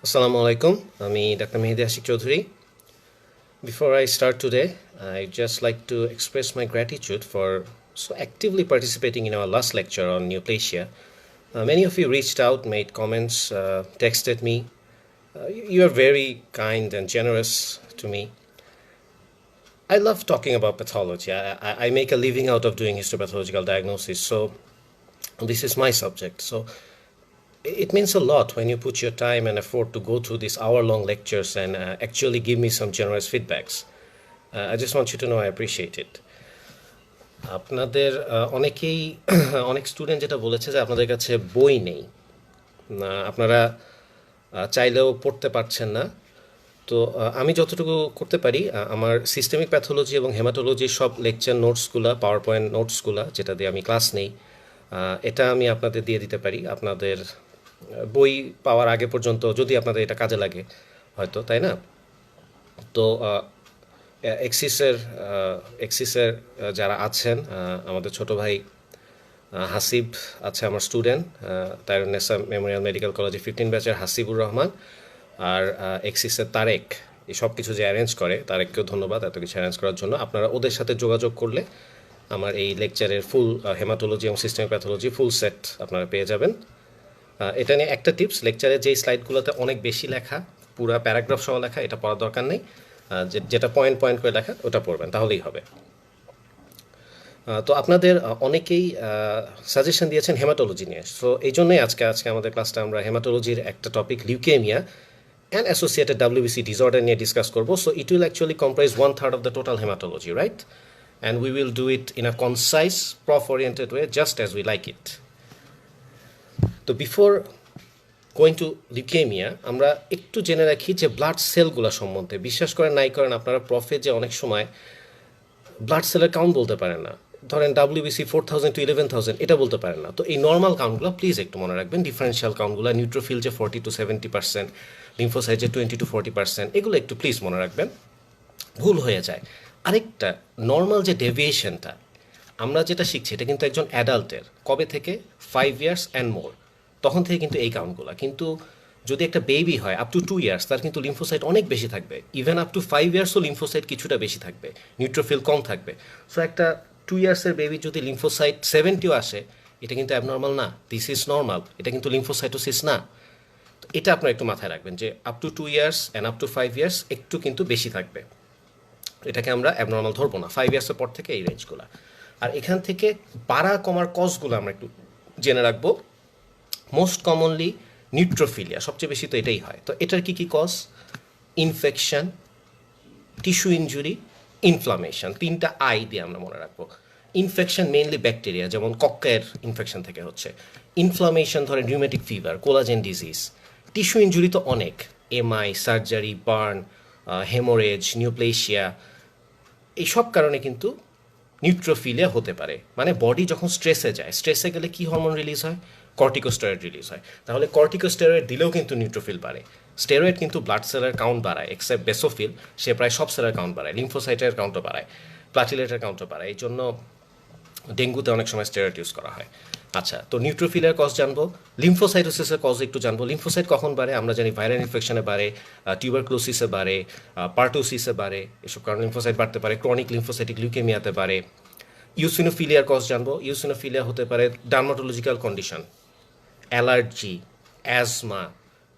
Assalamu alaikum. আমি Dr. Mehdi Ashik Chaudhary. Before I start today, I'd just like to express my gratitude for so actively participating in our last lecture on neoplasia. Many of you reached out, made comments, texted me. You are very kind and generous to me. I love talking about pathology. I make a living out of doing histopathological diagnosis, so this is my subject. So it means a lot when you put your time and effort to go through these hour-long lectures and actually give me some generous feedbacks. I just want you to know I appreciate it. আপনাদের অনেকেই অনেক student যেটা বলেছে যে আপনাদের কাছে বই নেই, আপনারা চাইলেও পড়তে পারছেন না। তো আমি যতটুকু করতে পারি, আমার সিস্টেমিক প্যাথোলজি এবং হেমাটোলজির সব লেকচার নোটসগুলো, পাওয়ার পয়েন্ট নোটসগুলো যেটা দিয়ে আমি ক্লাস নেই, এটা আমি আপনাদের দিয়ে দিতে পারি আপনাদের বই পাওয়ার আগে পর্যন্ত, যদি আপনাদের এটা কাজে লাগে হয়তো, তাই না? তো এক্সিসের যারা আছেন, আমাদের ছোট ভাই হাসিব আছে, আমার স্টুডেন্ট, তাইরুন্নেসা মেমোরিয়াল মেডিকেল কলেজে 15 ব্যাচের হাসিবুর রহমান, আর এক্সিসের তারেক, এই সব কিছু যে অ্যারেঞ্জ করে তারেককেও ধন্যবাদ এত কিছু অ্যারেঞ্জ করার জন্য। আপনারা ওদের সাথে যোগাযোগ করলে আমার এই লেকচারের ফুল হেমাটোলজি এবং সিস্টেমিক প্যাথোলজি ফুল সেট আপনারা পেয়ে যাবেন। এটা নিয়ে একটা টিপস, লেকচারে যেই স্লাইডগুলোতে অনেক বেশি লেখা, পুরো প্যারাগ্রাফ সহ লেখা, এটা পড়ার দরকার নেই। যেটা পয়েন্ট পয়েন্ট করে লেখা ওটা পড়বেন, তাহলেই হবে। তো আপনাদের অনেকেই সাজেশন দিয়েছেন হেমাটোলজি নিয়ে, সো এই জন্যই আজকে আমাদের ক্লাসটা আমরা হেমাটোলজির একটা topic leukaemia and associated WBC disorder নিয়ে ডিসকাস করবো। So it will actually comprise 1/3 of the total haematology, right? And we will do it in a concise, proof oriented way, just as we like it. তো before going to leukaemia আমরা একটু জেনে রাখি যে blood সেলগুলো সম্বন্ধে। বিশ্বাস করেন নাই করেন, আপনারা প্রফে যে অনেক সময় ব্লাড সেলের কাউন্ট বলতে পারেন না, ধরেন ডাব্লিউবিসি 4000 to 11000 এটা বলতে পারেন না। তো এই নর্মাল কাউন্টগুলো প্লিজ একটু মনে রাখবেন, ডিফারেন্সিয়াল কাউন্টগুলো, নিউট্রোফিল যে 40 to 70%, লিম্ফোসাইট যে 20 to 40%, এগুলো একটু প্লিজ মনে রাখবেন, ভুল হয়ে যায়। আরেকটা, নর্মাল যে ডেভিয়েশনটা আমরা যেটা শিখছি, এটা কিন্তু একজন অ্যাডাল্টের কবে থেকে 5 years অ্যান্ড মোর, তখন থেকে কিন্তু এই কাউন্টগুলো। কিন্তু যদি একটা বেবি হয় আপ টু 2 years, তার কিন্তু লিম্ফোসাইট অনেক বেশি থাকবে। ইভেন আপ টু 5 yearsও লিম্ফোসাইট কিছুটা বেশি থাকবে, নিউট্রোফিল কম থাকবে। সো একটা 2 yearsের বেবি যদি লিম্ফোসাইট 70ও আসে, এটা কিন্তু অ্যাবনর্মাল না, দিস ইজ নর্মাল, এটা কিন্তু লিম্ফোসাইটোসিস না। তো এটা আপনারা একটু মাথায় রাখবেন যে up to 2 years and up to 5 years একটু কিন্তু বেশি থাকবে, এটাকে আমরা অ্যাবনর্মাল ধরবো না। 5 yearsের পর থেকে এই রেঞ্জগুলো। আর এখান থেকে বাড়া কমার কজগুলো আমরা একটু জেনে রাখবো। মোস্ট কমনলি নিউট্রোফিলিয়া, সবচেয়ে বেশি তো এটাই হয়। তো এটার কি কি cause? Infection, tissue injury, inflammation, 3টা আই দিয়ে আমরা মনে রাখবো। ইনফেকশন মেইনলি ব্যাকটেরিয়া, যেমন কক্কের ইনফেকশন থেকে হচ্ছে। ইনফ্লামেশন ধরেন rheumatic fever, collagen disease. Tissue injury তো অনেক, এমআই, সার্জারি, বার্ন, হেমোরেজ, নিউপ্লেশিয়া, এইসব কারণে কিন্তু নিউট্রোফিলিয়া হতে পারে। মানে বডি যখন স্ট্রেসে যায়, স্ট্রেসে গেলে কি হরমোন রিলিজ হয়? কর্টিকোস্টেরয়েড রিলিজ হয়। তাহলে কর্টিকোস্টেরয়েড দিলেও কিন্তু নিউট্রোফিল বাড়ে। স্টেরয়েড কিন্তু ব্লাড সেলের কাউন্ট বাড়ায়, এক্সেপ্ট বেসোফিল, সে প্রায় সব সেলের কাউন্ট বাড়ায়, লিম্ফোসাইটের কাউন্টও বাড়ায়, প্লাটিলেটের কাউন্টও বাড়ায়। এই জন্য ডেঙ্গুতে অনেক সময় স্টেরয়েড ইউজ করা হয়। আচ্ছা, তো নিউট্রোফিলের কজ জানবো, লিম্ফোসাইটোসিসের কজ একটু জানবো। লিম্ফোসাইট কখন বাড়ে? আমরা জানি ভাইরাল ইনফেকশনে বাড়ে, টিউবারক্লোসিসে বাড়ে, পার্টোসিসে বাড়ে, এসব কারণে লিম্ফোসাইট বাড়তে পারে। ক্রনিক লিম্ফোসাইটিক লিউকেমিয়াতে বাড়ে। ইউসিনোফিলিয়ার কজ জানবো। ইউসিনোফিলিয়া হতে পারে dermatological condition, allergy, asthma,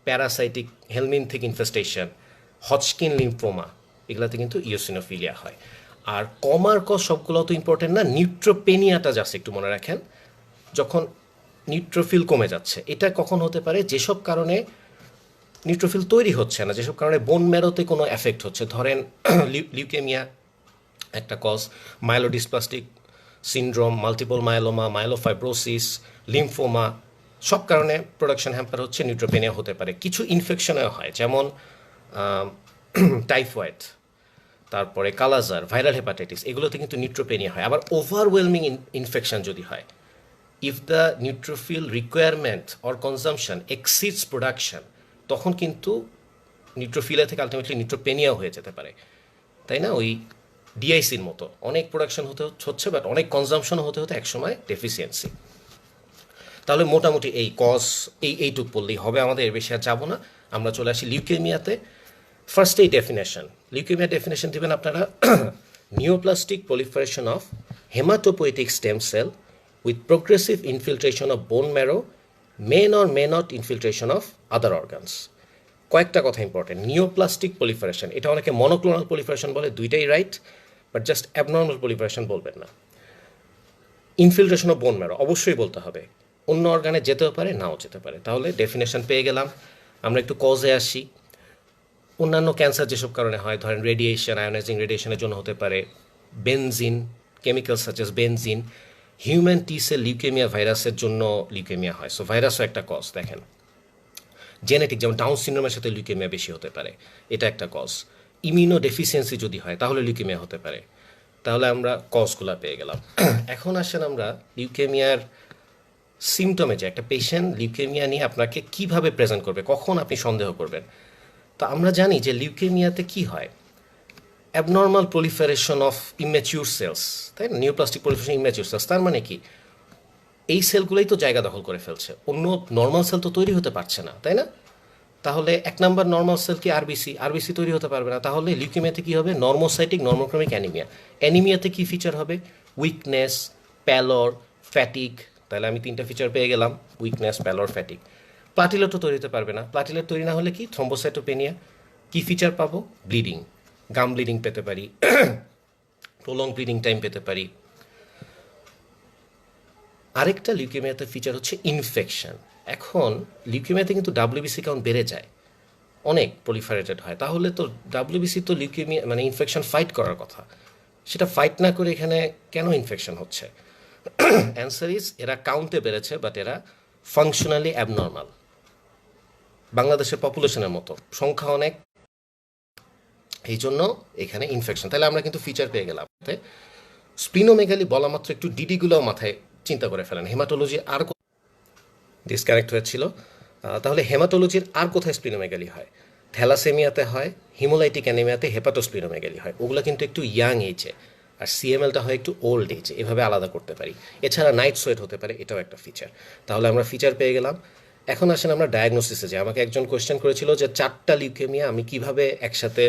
parasitic হেলমিনথিক infestation, Hodgkin lymphoma, এগুলাতে কিন্তু ইওসিনোফিলিয়া হয়। আর কমার কজ সবগুলো তো ইম্পর্টেন্ট না, নিউট্রোপেনিয়াটা জাস্ট একটু মনে রাখেন। যখন নিউট্রোফিল কমে যাচ্ছে, এটা কখন হতে পারে? যেসব কারণে নিউট্রোফিল তৈরি হচ্ছে না, যেসব কারণে বোন ম্যারোতে কোনো এফেক্ট হচ্ছে, ধরেন লিউকেমিয়া একটা cause, myelodysplastic syndrome, multiple myeloma, myelofibrosis, lymphoma, সব কারণে প্রোডাকশন হ্যাম্পার হচ্ছে, নিউট্রোপেনিয়া হতে পারে। কিছু ইনফেকশনেও হয়, যেমন টাইফয়েড, তারপরে কালাজার, ভাইরাল হেপাটাইটিস, এগুলোতে কিন্তু নিউট্রোপেনিয়া হয়। আবার ওভারওয়েলমিং ইনফেকশন যদি হয়, if the neutrophil requirement or consumption exceeds production, তখন কিন্তু নিউট্রোফিলিয়া থেকে আলটিমেটলি নিউট্রোপেনিয়া হয়ে যেতে পারে, তাই না? ওই ডিআইসির মতো অনেক প্রোডাকশন হতে হচ্ছে, বাট অনেক কনজামশনও হতে হতে একসময় ডেফিসিয়েন্সি। তাহলে মোটামুটি এই কজ এইটুক পড়লেই হবে আমাদের, এর বেশি আর যাবো না। আমরা চলে আসি লিউকেমিয়াতে। ফার্স্ট এই ডেফিনেশন, লিউকেমিয়া ডেফিনেশন দিবেন আপনারা neoplastic proliferation of hematopoietic stem cell with progressive infiltration of bone marrow may not infiltration of other organs। কয়েকটা কথা ইম্পর্টেন্ট। নিওপ্লাস্টিক proliferation, এটা অনেকে মনোক্লোনাল proliferation বলে, দুইটাই right, but just abnormal proliferation বলবেন না। ইনফিল্ট্রেশন অফ বোন ম্যারো অবশ্যই বলতে হবে, অন্য অর্গানে যেতেও পারে নাও যেতে পারে। তাহলে ডেফিনেশন পেয়ে গেলাম। আমরা একটু কজে আসি। অন্যান্য ক্যান্সার যেসব কারণে হয়, ধরেন রেডিয়েশন, আয়োনাইজিং রেডিয়েশনের জন্য হতে পারে, benzene, chemical such as benzene, human টি সেল লিউকেমিয়া ভাইরাসের জন্য লিউকেমিয়া হয়। সো ভাইরাসও একটা কজ। দেখেন জেনেটিক, যেমন ডাউন সিনড্রোমের সাথে লিউকেমিয়া বেশি হতে পারে, এটা একটা কজ। ইমিউনো ডেফিসিয়েন্সি যদি হয় তাহলে লিউকেমিয়া হতে পারে। তাহলে আমরা কজগুলো পেয়ে গেলাম। এখন আসেন আমরা লিউকেমিয়ার সিমটমে, যে একটা পেশেন্ট লিউকেমিয়া নিয়ে আপনাকে কিভাবে প্রেজেন্ট করবে, কখন আপনি সন্দেহ করবেন। তো আমরা জানি যে লিউকেমিয়াতে কি হয়, abnormal proliferation of immature cells, তাই না? নিওপ্লাস্টিক proliferation ইম্যাচিউর সেলস, তার মানে কি এই সেলগুলোই তো জায়গা দখল করে ফেলছে, অন্য নর্মাল সেল তো তৈরি হতে পারছে না, তাই না? তাহলে এক নাম্বার নর্মাল সেল কি আরবিসি তৈরি হতে পারবে না। তাহলে লিউকেমিয়াতে কি হবে, নর্মোসাইটিক নর্মোক্রমিক অ্যানিমিয়া। অ্যানিমিয়াতে কি ফিচার হবে, উইকনেস, প্যালর, ফ্যাটিক। তাহলে আমি তিনটা ফিচার পেয়ে গেলাম, উইকনেস, প্যালর, ফ্যাটিক। প্লাটিলেটও তৈরি হতে পারবে না। প্লাটিলেট তৈরি না হলে কি, থ্রম্বোসাইটোপেনিয়া। কি ফিচার পাবো, ব্লিডিং, গাম ব্লিডিং পেতে পারি, প্রলং ব্লিডিং টাইম পেতে পারি। আরেকটা লিউকেমিয়াতে ফিচার হচ্ছে ইনফেকশন। এখন লিউকেমিয়াতে কিন্তু ডাব্লিউবিসি কাউন্ট বেড়ে যায়, অনেক প্রলিফারেটেড হয়। তাহলে তো ডাব্লিউবিসি তো লিউকেমিয়া মানে ইনফেকশন ফাইট করার কথা, সেটা ফাইট না করে এখানে কেন ইনফেকশন হচ্ছে? অ্যান্সার ইজ, এরা কাউন্টে বেড়েছে বাট এরা ফাংশনালি অ্যাবনর্মাল। বাংলাদেশের পপুলেশনের মতো সংখ্যা অনেক, এই জন্য এখানে ইনফেকশন। তাহলে আমরা কিন্তু ফিচার পেয়ে গেলাম। স্প্লিনোমেগালি বলা মাত্র একটু ডিডিগুলোও মাথায় চিন্তা করে ফেলেন। হেমাটোলজি আর ডিসকানেক্ট হয়েছিল। তাহলে হেমাটোলজির আর কোথায় স্প্লিনোমেগালি হয়? থ্যালাসেমিয়াতে হয়, হিমোলাইটিক অ্যানিমিয়াতে হেপাটোস্প্লিনোমেগালি হয়। ওগুলো কিন্তু একটু ইয়াং এজে, আর সিএমএলটা হয় একটু ওল্ড এজে, এভাবে আলাদা করতে পারি। এছাড়া নাইট সোয়েট হতে পারে, এটাও একটা ফিচার। তাহলে আমরা ফিচার পেয়ে গেলাম। এখন আসেন আমরা ডায়াগনোসিসে, যে আমাকে একজন কোয়েশ্চেন করেছিল যে 4টা লিউকেমিয়া আমি কিভাবে একসাথে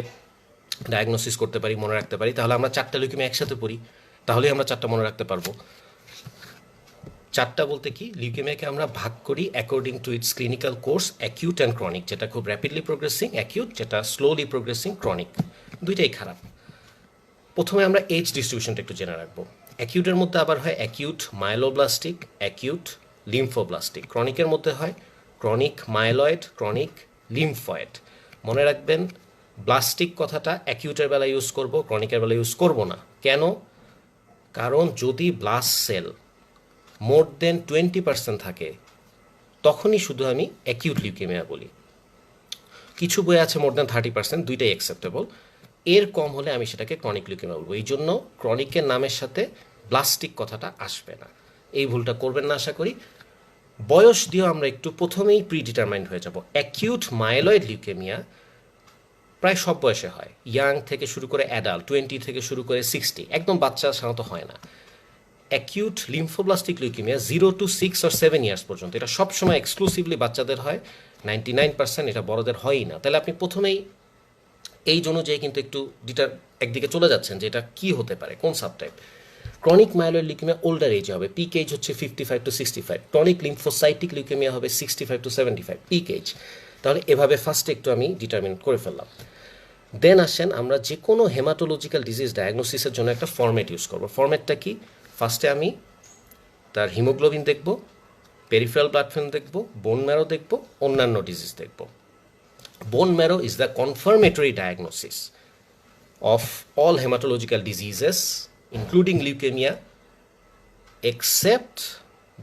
ডায়াগনোসিস করতে পারি, মনে রাখতে পারি। তাহলে আমরা 4টা লিউকেমিয়া একসাথে পড়ি, তাহলেই আমরা 4টা মনে রাখতে পারবো। 4টা বলতে কি, লিউকেমিয়াকে আমরা ভাগ করি according to its clinical course, acute and chronic. যেটা খুব র্যাপিডলি প্রোগ্রেসিং অ্যাকিউট, যেটা স্লোলি প্রোগ্রেসিং ক্রনিক। দুইটাই খারাপ। প্রথমে আমরা এজ ডিস্ট্রিবিউশনটা একটু জেনে রাখবো। অ্যাকিউটের মধ্যে আবার হয় অ্যাকিউট মাইলোব্লাস্টিক, অ্যাকিউট লিম্ফোব্লাস্টিক। ক্রনিকের মধ্যে হয় ক্রনিক মাইলয়েড, ক্রনিক লিম্ফয়েড। মনে রাখবেন, ব্লাস্টিক কথাটা অ্যাকিউটের বেলা ইউজ করব, ক্রনিকের বেলা ইউজ করব না। কেন? কারণ যদি ব্লাস্ট সেল মোর দেন 20% থাকে তখনই শুধু আমি অ্যাকিউট লিউকেমিয়া বলি। কিছু বই আছে মোর দেন 30%, দুইটাই অ্যাকসেপ্টেবল। এর কম হলে আমি সেটাকে ক্রনিক লিউকেমিয়া বলবো। এই জন্য ক্রনিকের নামের সাথে ব্লাস্টিক কথাটা আসবে না, এই ভুলটা করবেন না আশা করি। বয়স দিয়েও আমরা একটু প্রথমেই প্রিডিটারমাইন্ড হয়ে যাব। অ্যাকিউট মাইলয়েড লিউকেমিয়া প্রায় সব বয়সে হয়, ইয়াং থেকে শুরু করে অ্যাডাল্ট, 20 থেকে শুরু করে 60, একদম বাচ্চা সাধারণত হয় না। Acute lymphoblastic leukaemia 0 to 6 or 7 years পর্যন্ত, এটা সবসময় এক্সক্লুসিভলি বাচ্চাদের হয়, 99% এটা বড়দের হয়ই না। তাহলে আপনি প্রথমেই এই অনুযায়ী কিন্তু একটু একদিকে চলে যাচ্ছেন যে এটা কী হতে পারে, কোন subtype. Chronic myeloid leukaemia older এজে হবে, পিক এজ হচ্ছে 55 to 65। ক্রনিক লিম্ফোসাইটিক লিউকেমিয়া হবে 65 to 75 পিক এজ। তাহলে এভাবে ফার্স্টে একটু আমি ডিটারমিন করে ফেললাম। দেন আসেন আমরা যে কোনো হেমাটোলজিক্যাল ডিজিজ ডায়াগনোসিসের জন্য একটা ফরম্যাট ইউজ করবো। ফরম্যাটটা কি? ফার্স্টে আমি তার হিমোগ্লোবিন দেখব, পেরিফেরাল ব্লাড ফিল্ম দেখব, বোন ম্যারো দেখব, অন্যান্য ডিজিজ দেখব। Bone marrow is the confirmatory diagnosis of all haematological diseases including leukaemia except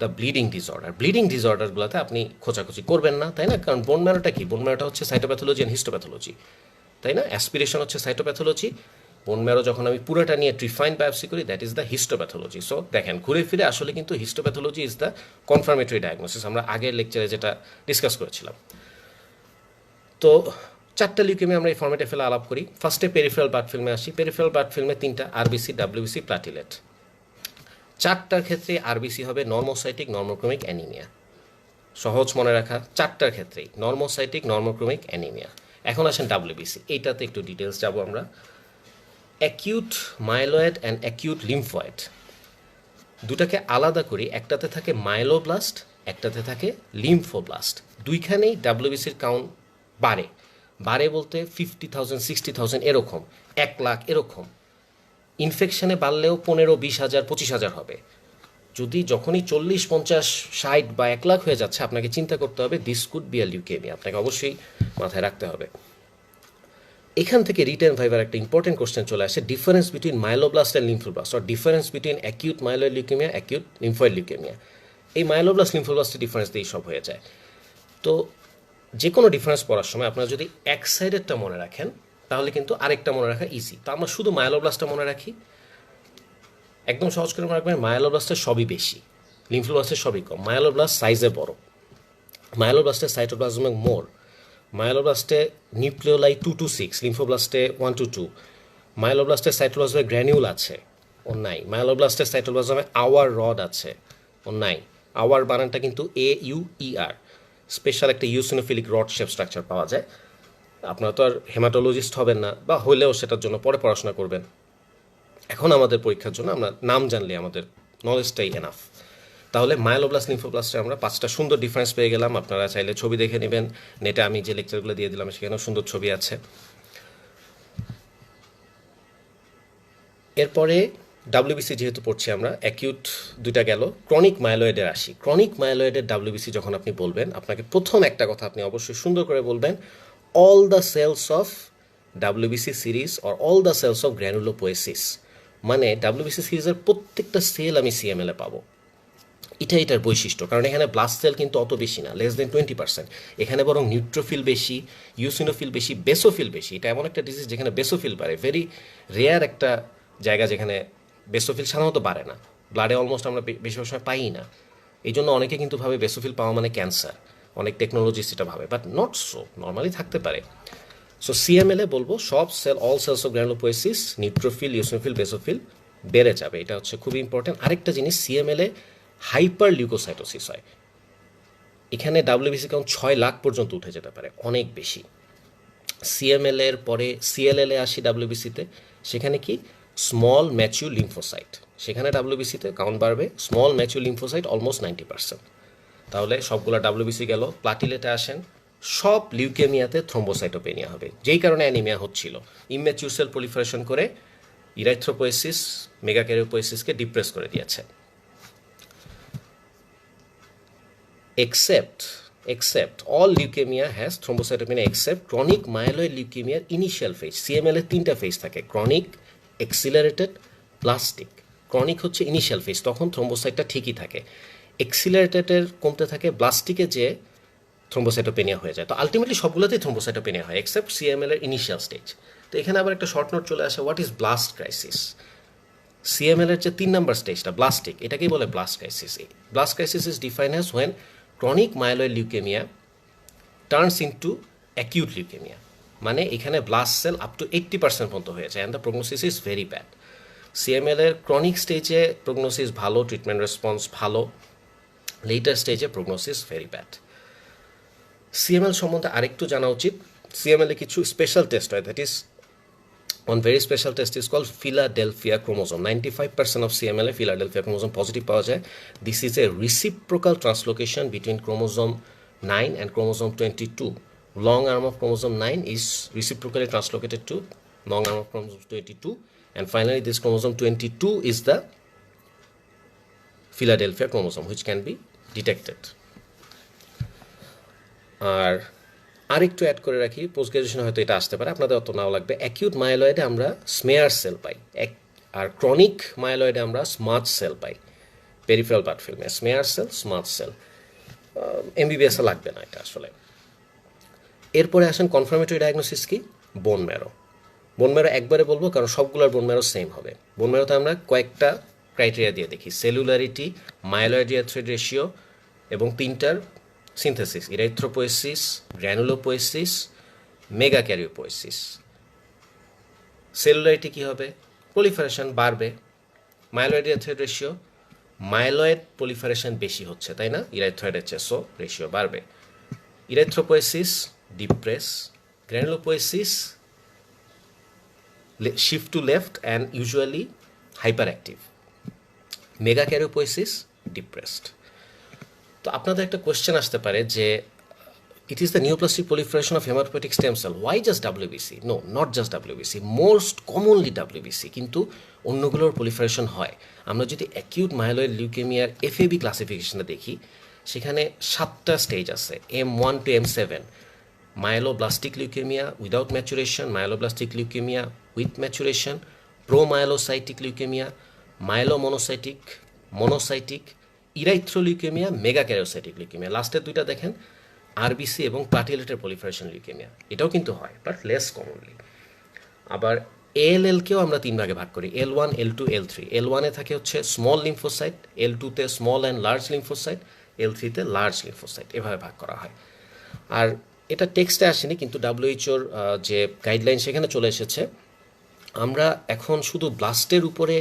the bleeding disorder. Bleeding ডিসঅর্ডারগুলোতে আপনি খোঁচাখুচি করবেন না, তাই না? কারণ বোন ম্যারোটা কি? বোন ম্যারোটা হচ্ছে সাইটোপ্যাথোলজি অ্যান্ড হিস্টোপ্যাথোলজি, তাই না? অ্যাসপিরেশন হচ্ছে সাইটোপ্যাথোলজি, বোন ম্যারো যখন আমি পুরোটা নিয়ে ট্রিফাইন বায়োপসি করি, that is the histopathology. So দেখেন, ঘুরে ফিরে আসলে কিন্তু histopathology is the confirmatory diagnosis, আমরা আগের লেকচারে যেটা ডিসকাস করেছিলাম। তো 4টা লিউকেমিয়া আমরা এই ফর্মেটে ফেলে আলাপ করি। ফার্স্টে পেরিফেরাল ব্লাড ফিল্মে আসি। পেরিফেরাল ব্লাড ফিল্মে 3টা, আরবিসি, ডাব্লিউবিসি, প্লাটিলেট। 4টার ক্ষেত্রে আরবিসি হবে নর্মোসাইটিক নর্মোক্রমিক অ্যানিমিয়া, সহজ মনে রাখা 4টার ক্ষেত্রেই নর্মোসাইটিক, নর্মোক্রমিক, অ্যানিমিয়া। এখন আসেন ডাব্লিউবিসি, এইটাতে একটু ডিটেলস যাব আমরা। Acute myeloid and acute lymphoid দুটাকে আলাদা করি, একটাতে থাকে মাইলোব্লাস্ট, একটাতে থাকে লিম্ফোব্লাস্ট। দুইখানেই ডাব্লিউবিসির কাউন্ট বাড়ে, বাড়ে বলতে 50,000 60,000 এরকম, 1,00,000 এরকম। ইনফেকশনে বাড়লেও 15, 20,000, 25,000 হবে। যদি যখনই 40, 50, 60 বা 1,00,000 হয়ে যাচ্ছে, আপনাকে চিন্তা করতে হবে this could be a leukaemia, আপনাকে অবশ্যই মাথায় রাখতে হবে। এখান থেকে রিটেন ভাইবার একটা ইম্পর্টেন্ট কোশ্চেন চলে আসে, difference between myeloblast and lymphoblast, or difference between acute myeloid leukaemia, acute lymphoid leukaemia. এই মাইলোব্লাস্ট লিম্ফোব্লাস্টের ডিফারেন্স দিয়েই সব হয়ে যায়। তো যে কোনো ডিফারেন্স পড়ার সময় আপনারা যদি এক সাইডেরটা মনে রাখেন, তাহলে কিন্তু আরেকটা মনে রাখা ইজি। তো আমরা শুধু মাইলোব্লাস্টটা মনে রাখি, একদম সহজ করে মনে রাখবেন, মাইলোব্লাস্টের সবই বেশি, লিম্ফোব্লাস্টের সবই কম। মাইলোব্লাস্ট সাইজে বড়, মাইলোব্লাস্টের সাইটোপ্লাজমিক মোর, মাইলোব্লাস্টে নিউক্লিওলাই 2 to 6, লিম্ফোব্লাস্টে 1 to 2। মাইলোব্লাস্টের সাইটোপ্লাজমে গ্র্যানিউল আছে, ও নাই। মাইলোব্লাস্টের সাইটোপ্লাজমে আওয়ার রড আছে, ও নাই। আওয়ার বানানটা কিন্তু AUER, স্পেশাল একটা ইউসিনোফিলিক রড শেপ স্ট্রাকচার পাওয়া যায়। আপনারা তো আর হেমাটোলজিস্ট হবেন না, বা হলেও সেটার জন্য পরে পড়াশোনা করবেন। এখন আমাদের পরীক্ষার জন্য আমরা নাম জানলে আমাদের নলেজটাই এনাফ। তাহলে মাইলোব্লাস্ট লিম্ফোব্লাস্টে আমরা 5টা সুন্দর ডিফারেন্স পেয়ে গেলাম। আপনারা চাইলে ছবি দেখে নেবেন, নেটে আমি যে লেকচারগুলো দিয়ে দিলাম সেখানেও সুন্দর ছবি আছে। এরপরে ডাব্লিউবিসি যেহেতু পড়ছি আমরা, অ্যাকিউট দুইটা গেল, ক্রনিক মাইলয়েডের আসি। ক্রনিক মাইলয়েডের ডাব্লিউবিসি যখন আপনি বলবেন, আপনাকে প্রথম একটা কথা আপনি অবশ্যই সুন্দর করে বলবেন, all the cells of WBC series or all the cells of granulopoiesis. মানে ডাব্লিউবিসি সিরিজের প্রত্যেকটা সেল আমি সিএমএলে পাবো। এটার বৈশিষ্ট্য, কারণ এখানে ব্লাস্ট সেল কিন্তু অত বেশি না, লেস দেন 20%। এখানে বরং নিউট্রোফিল বেশি, ইউসিনোফিল বেশি, বেসোফিল বেশি। এটা এমন একটা ডিজিজ যেখানে বেসোফিল বাড়ে, ভেরি রেয়ার একটা জায়গা যেখানে বেসোফিল সাধারণত বাড়ে না, ব্লাডে অলমোস্ট আমরা বেশিরভাগ সময় পাই না। এই জন্য অনেকে কিন্তু ভাবে বেসোফিল পাওয়া মানে ক্যান্সার, অনেক টেকনোলজিস্ট এটা ভাবে, বাট নট সো, নর্মালি থাকতে পারে। সো সিএমএলে বলবো সব cell, all cells of granulopoiesis, neutrophil, eosinophil, basophil বেড়ে যাবে। এটা হচ্ছে খুবই ইম্পর্টেন্ট। আরেকটা জিনিস, সিএমএলে হাইপার লিউকোসাইটোসিস হয়। এখানে ডাব্লিউবিসি কাউন্ট 6 লাখ পর্যন্ত উঠে যেতে পারে, অনেক বেশি। সিএমএল এর পরে সিএলএল এ আসি ডাব্লিউবিসিতে, সেখানে কি স্মল ম্যাচিউর লিম্ফোসাইট, সেখানে ডাব্লিউবিসিতে কাউন্ট বাড়বে। Small mature lymphocyte almost 90%। তাহলে সবগুলো ডাব্লিউবিসি গেল। প্লাটিলেটে আসেন, সব লিউকেমিয়াতে থ্রোম্বোসাইটোপেনিয়া হবে, যেই কারণে অ্যানিমিয়া হচ্ছিল। ইম্যাচিউর সেল প্রলিফারেশন করে ইরাইথ্রোপোয়েসিস, মেগাক্যারিওপোয়েসিসকে ডিপ্রেস করে দিয়েছে। Except all leukemia has thrombocytopenia except chronic myeloid leukemia initial phase. CML এর 3টা ফেজ থাকে, ক্রনিক, এক্সিলারেটেড, প্লাস্টিক। ক্রনিক হচ্ছে ইনিশিয়াল ফেজ, তখন থ্রোম্বোসাইটটা ঠিকই থাকে। এক্সিলারেটেডের কমতে থাকে, ব্লাস্টিকে যে থ্রোম্বোসাইটোপেনিয়া হয়ে যায়। তো আলটিমেটলি সবগুলোতেই থ্রোম্বোসাইটোপেনিয়া হয় এক্সেপ্ট সিএমএল এর ইনিশিয়াল স্টেজ। তো এখানে আবার একটা শর্ট নোট চলে আসে, what is blast crisis. CML এর যে 3 নম্বর স্টেজটা ব্লাস্টিক, এটাকেই বলে blast crisis. Blast crisis is defined as when chronic myeloid leukaemia turns into acute leukaemia. মানে এখানে ব্লাস্ট সেল আপ টু 80% পর্যন্ত হয়ে যায়, and the prognosis is very bad. CML এর ক্রনিক স্টেজে প্রগনোসিস ভালো, ট্রিটমেন্ট রেসপন্স ভালো, লেটার স্টেজে প্রগনোসিস ভেরি ব্যাড। সিএমএল সম্বন্ধে আরেকটু জানা উচিত। সিএমএল এ কিছু স্পেশাল টেস্ট হয়, that is one very special test is called Philadelphia chromosome. 95% of CML A Philadelphia chromosome positive পাওয়া যায়. This is a reciprocal translocation between chromosome 9 and chromosome 22. Long arm of chromosome 9 is reciprocally translocated to long arm of chromosome 22, and finally this chromosome 22 is the Philadelphia chromosome which can be detected. আরেকটু add করে রাখি, post গ্রাজুয়েশনে হয়তো এটা আসতে পারে, আপনাদের অত নাও লাগবে। অ্যাকিউট মাইলয়েডে আমরা স্মেয়ার সেল পাই, আর ক্রনিক মাইলয়েডে আমরা স্মার্ট সেল পাই। পেরিফেরাল ব্লাড ফিল্মে স্মেয়ার সেল, স্মার্ট সেল, এমবিবিএসে লাগবে না এটা আসলে। এরপরে আসেন কনফার্মেটরি ডায়াগনোসিস কি, বোন ম্যারো। বোন ম্যারো একবারে বলবো কারণ সবগুলোর বোন ম্যারো সেম হবে। বোন ম্যারোতে আমরা কয়েকটা ক্রাইটেরিয়া দিয়ে দেখি, সেলুলারিটি, মাইলয়েডিয়াথ্রেড রেশিও, এবং 3টার সিনথেসিস, ইরাইথ্রোপোয়েসিস, গ্র্যানুলোপোয়েসিস, মেগাক্যারিওপোয়েসিস। সেলুলারিটি কী হবে, প্রলিফারেশন বাড়বে। মাইলয়েডিয়াথ্রেড রেশিও মাইলয়েড proliferation বেশি হচ্ছে, তাই না? ইরাইথ্রয়েডের চেয়ে, সো রেশিও বাড়বে। Erythropoiesis depress, granulopoiesis shift to left and usually hyperactive, megakaryopoiesis depressed. তো আপনাদের একটা কোয়েশ্চেন আসতে পারে যে it is the neoplastic proliferation of hematopoietic stem cell, why just WBC? No, not just WBC, most commonly WBC, কিন্তু অন্যগুলোর proliferation হয়। আমরা যদি অ্যাকিউট মাইলয়েড লিউকেমিয়ার FAB ক্লাসিফিকেশনে দেখি, সেখানে 7টা স্টেজ আছে, M1 to M7, myeloblastic leukaemia without maturation, myeloblastic leukaemia with maturation, promyelocytic leukaemia, myelomonocytic, monocytic, erythroleukaemia, megakaryocytic leukaemia. লাস্টের দুইটা দেখেন আরবিসি এবং প্লাটিলেটের proliferation লিউকেমিয়া, এটাও কিন্তু হয় বাট লেস কমনলি। আবার ALL-কেও আমরা 3 ভাগে ভাগ করি, L1, L2, L3। L1-এ থাকে হচ্ছে স্মল লিম্ফোসাইট, L2-তে স্মল অ্যান্ড লার্জ লিম্ফোসাইট, L3-তে লার্জ লিম্ফোসাইট, এভাবে ভাগ করা হয়। আর এটা টেক্সটে আসেনি, কিন্তু WHO-র যে গাইডলাইন সেখানে চলে এসেছে। আমরা এখন শুধু ব্লাস্টের উপরে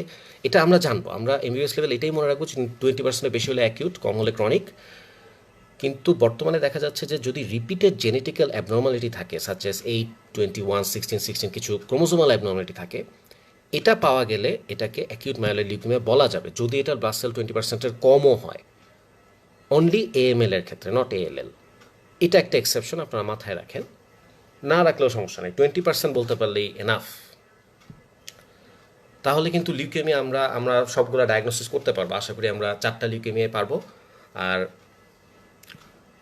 এটা আমরা জানবো, আমরা MBBS লেভেল এটাই মনে রাখবো 20% বেশি হলে অ্যাকিউট, কম হলে ক্রনিক। কিন্তু বর্তমানে দেখা যাচ্ছে যে যদি রিপিটেড জেনেটিক্যাল অ্যাবনর্মালিটি থাকে, সাচ এস 8, 21, 16, 16 কিছু ক্রোমোজোমাল অ্যাবনর্মালিটি থাকে, এটা পাওয়া গেলে এটাকে অ্যাকিউট মাইলয়েড লিউকেমিয়া বলা যাবে, যদি এটার ব্লাড সেল 20%-এর কমও হয়। অনলি AML এর ক্ষেত্রে, নট ALL। এটা একটা এক্সেপশন, আপনারা মাথায় রাখেন, না রাখলেও সমস্যা নেই, 20% বলতে পারলেই এনাফ। তাহলে কিন্তু লিউকেমিয়া আমরা সবগুলো ডায়াগনোসিস করতে পারবো, আশা করি আমরা 4টা লিউকেমিয়ায় পারবো। আর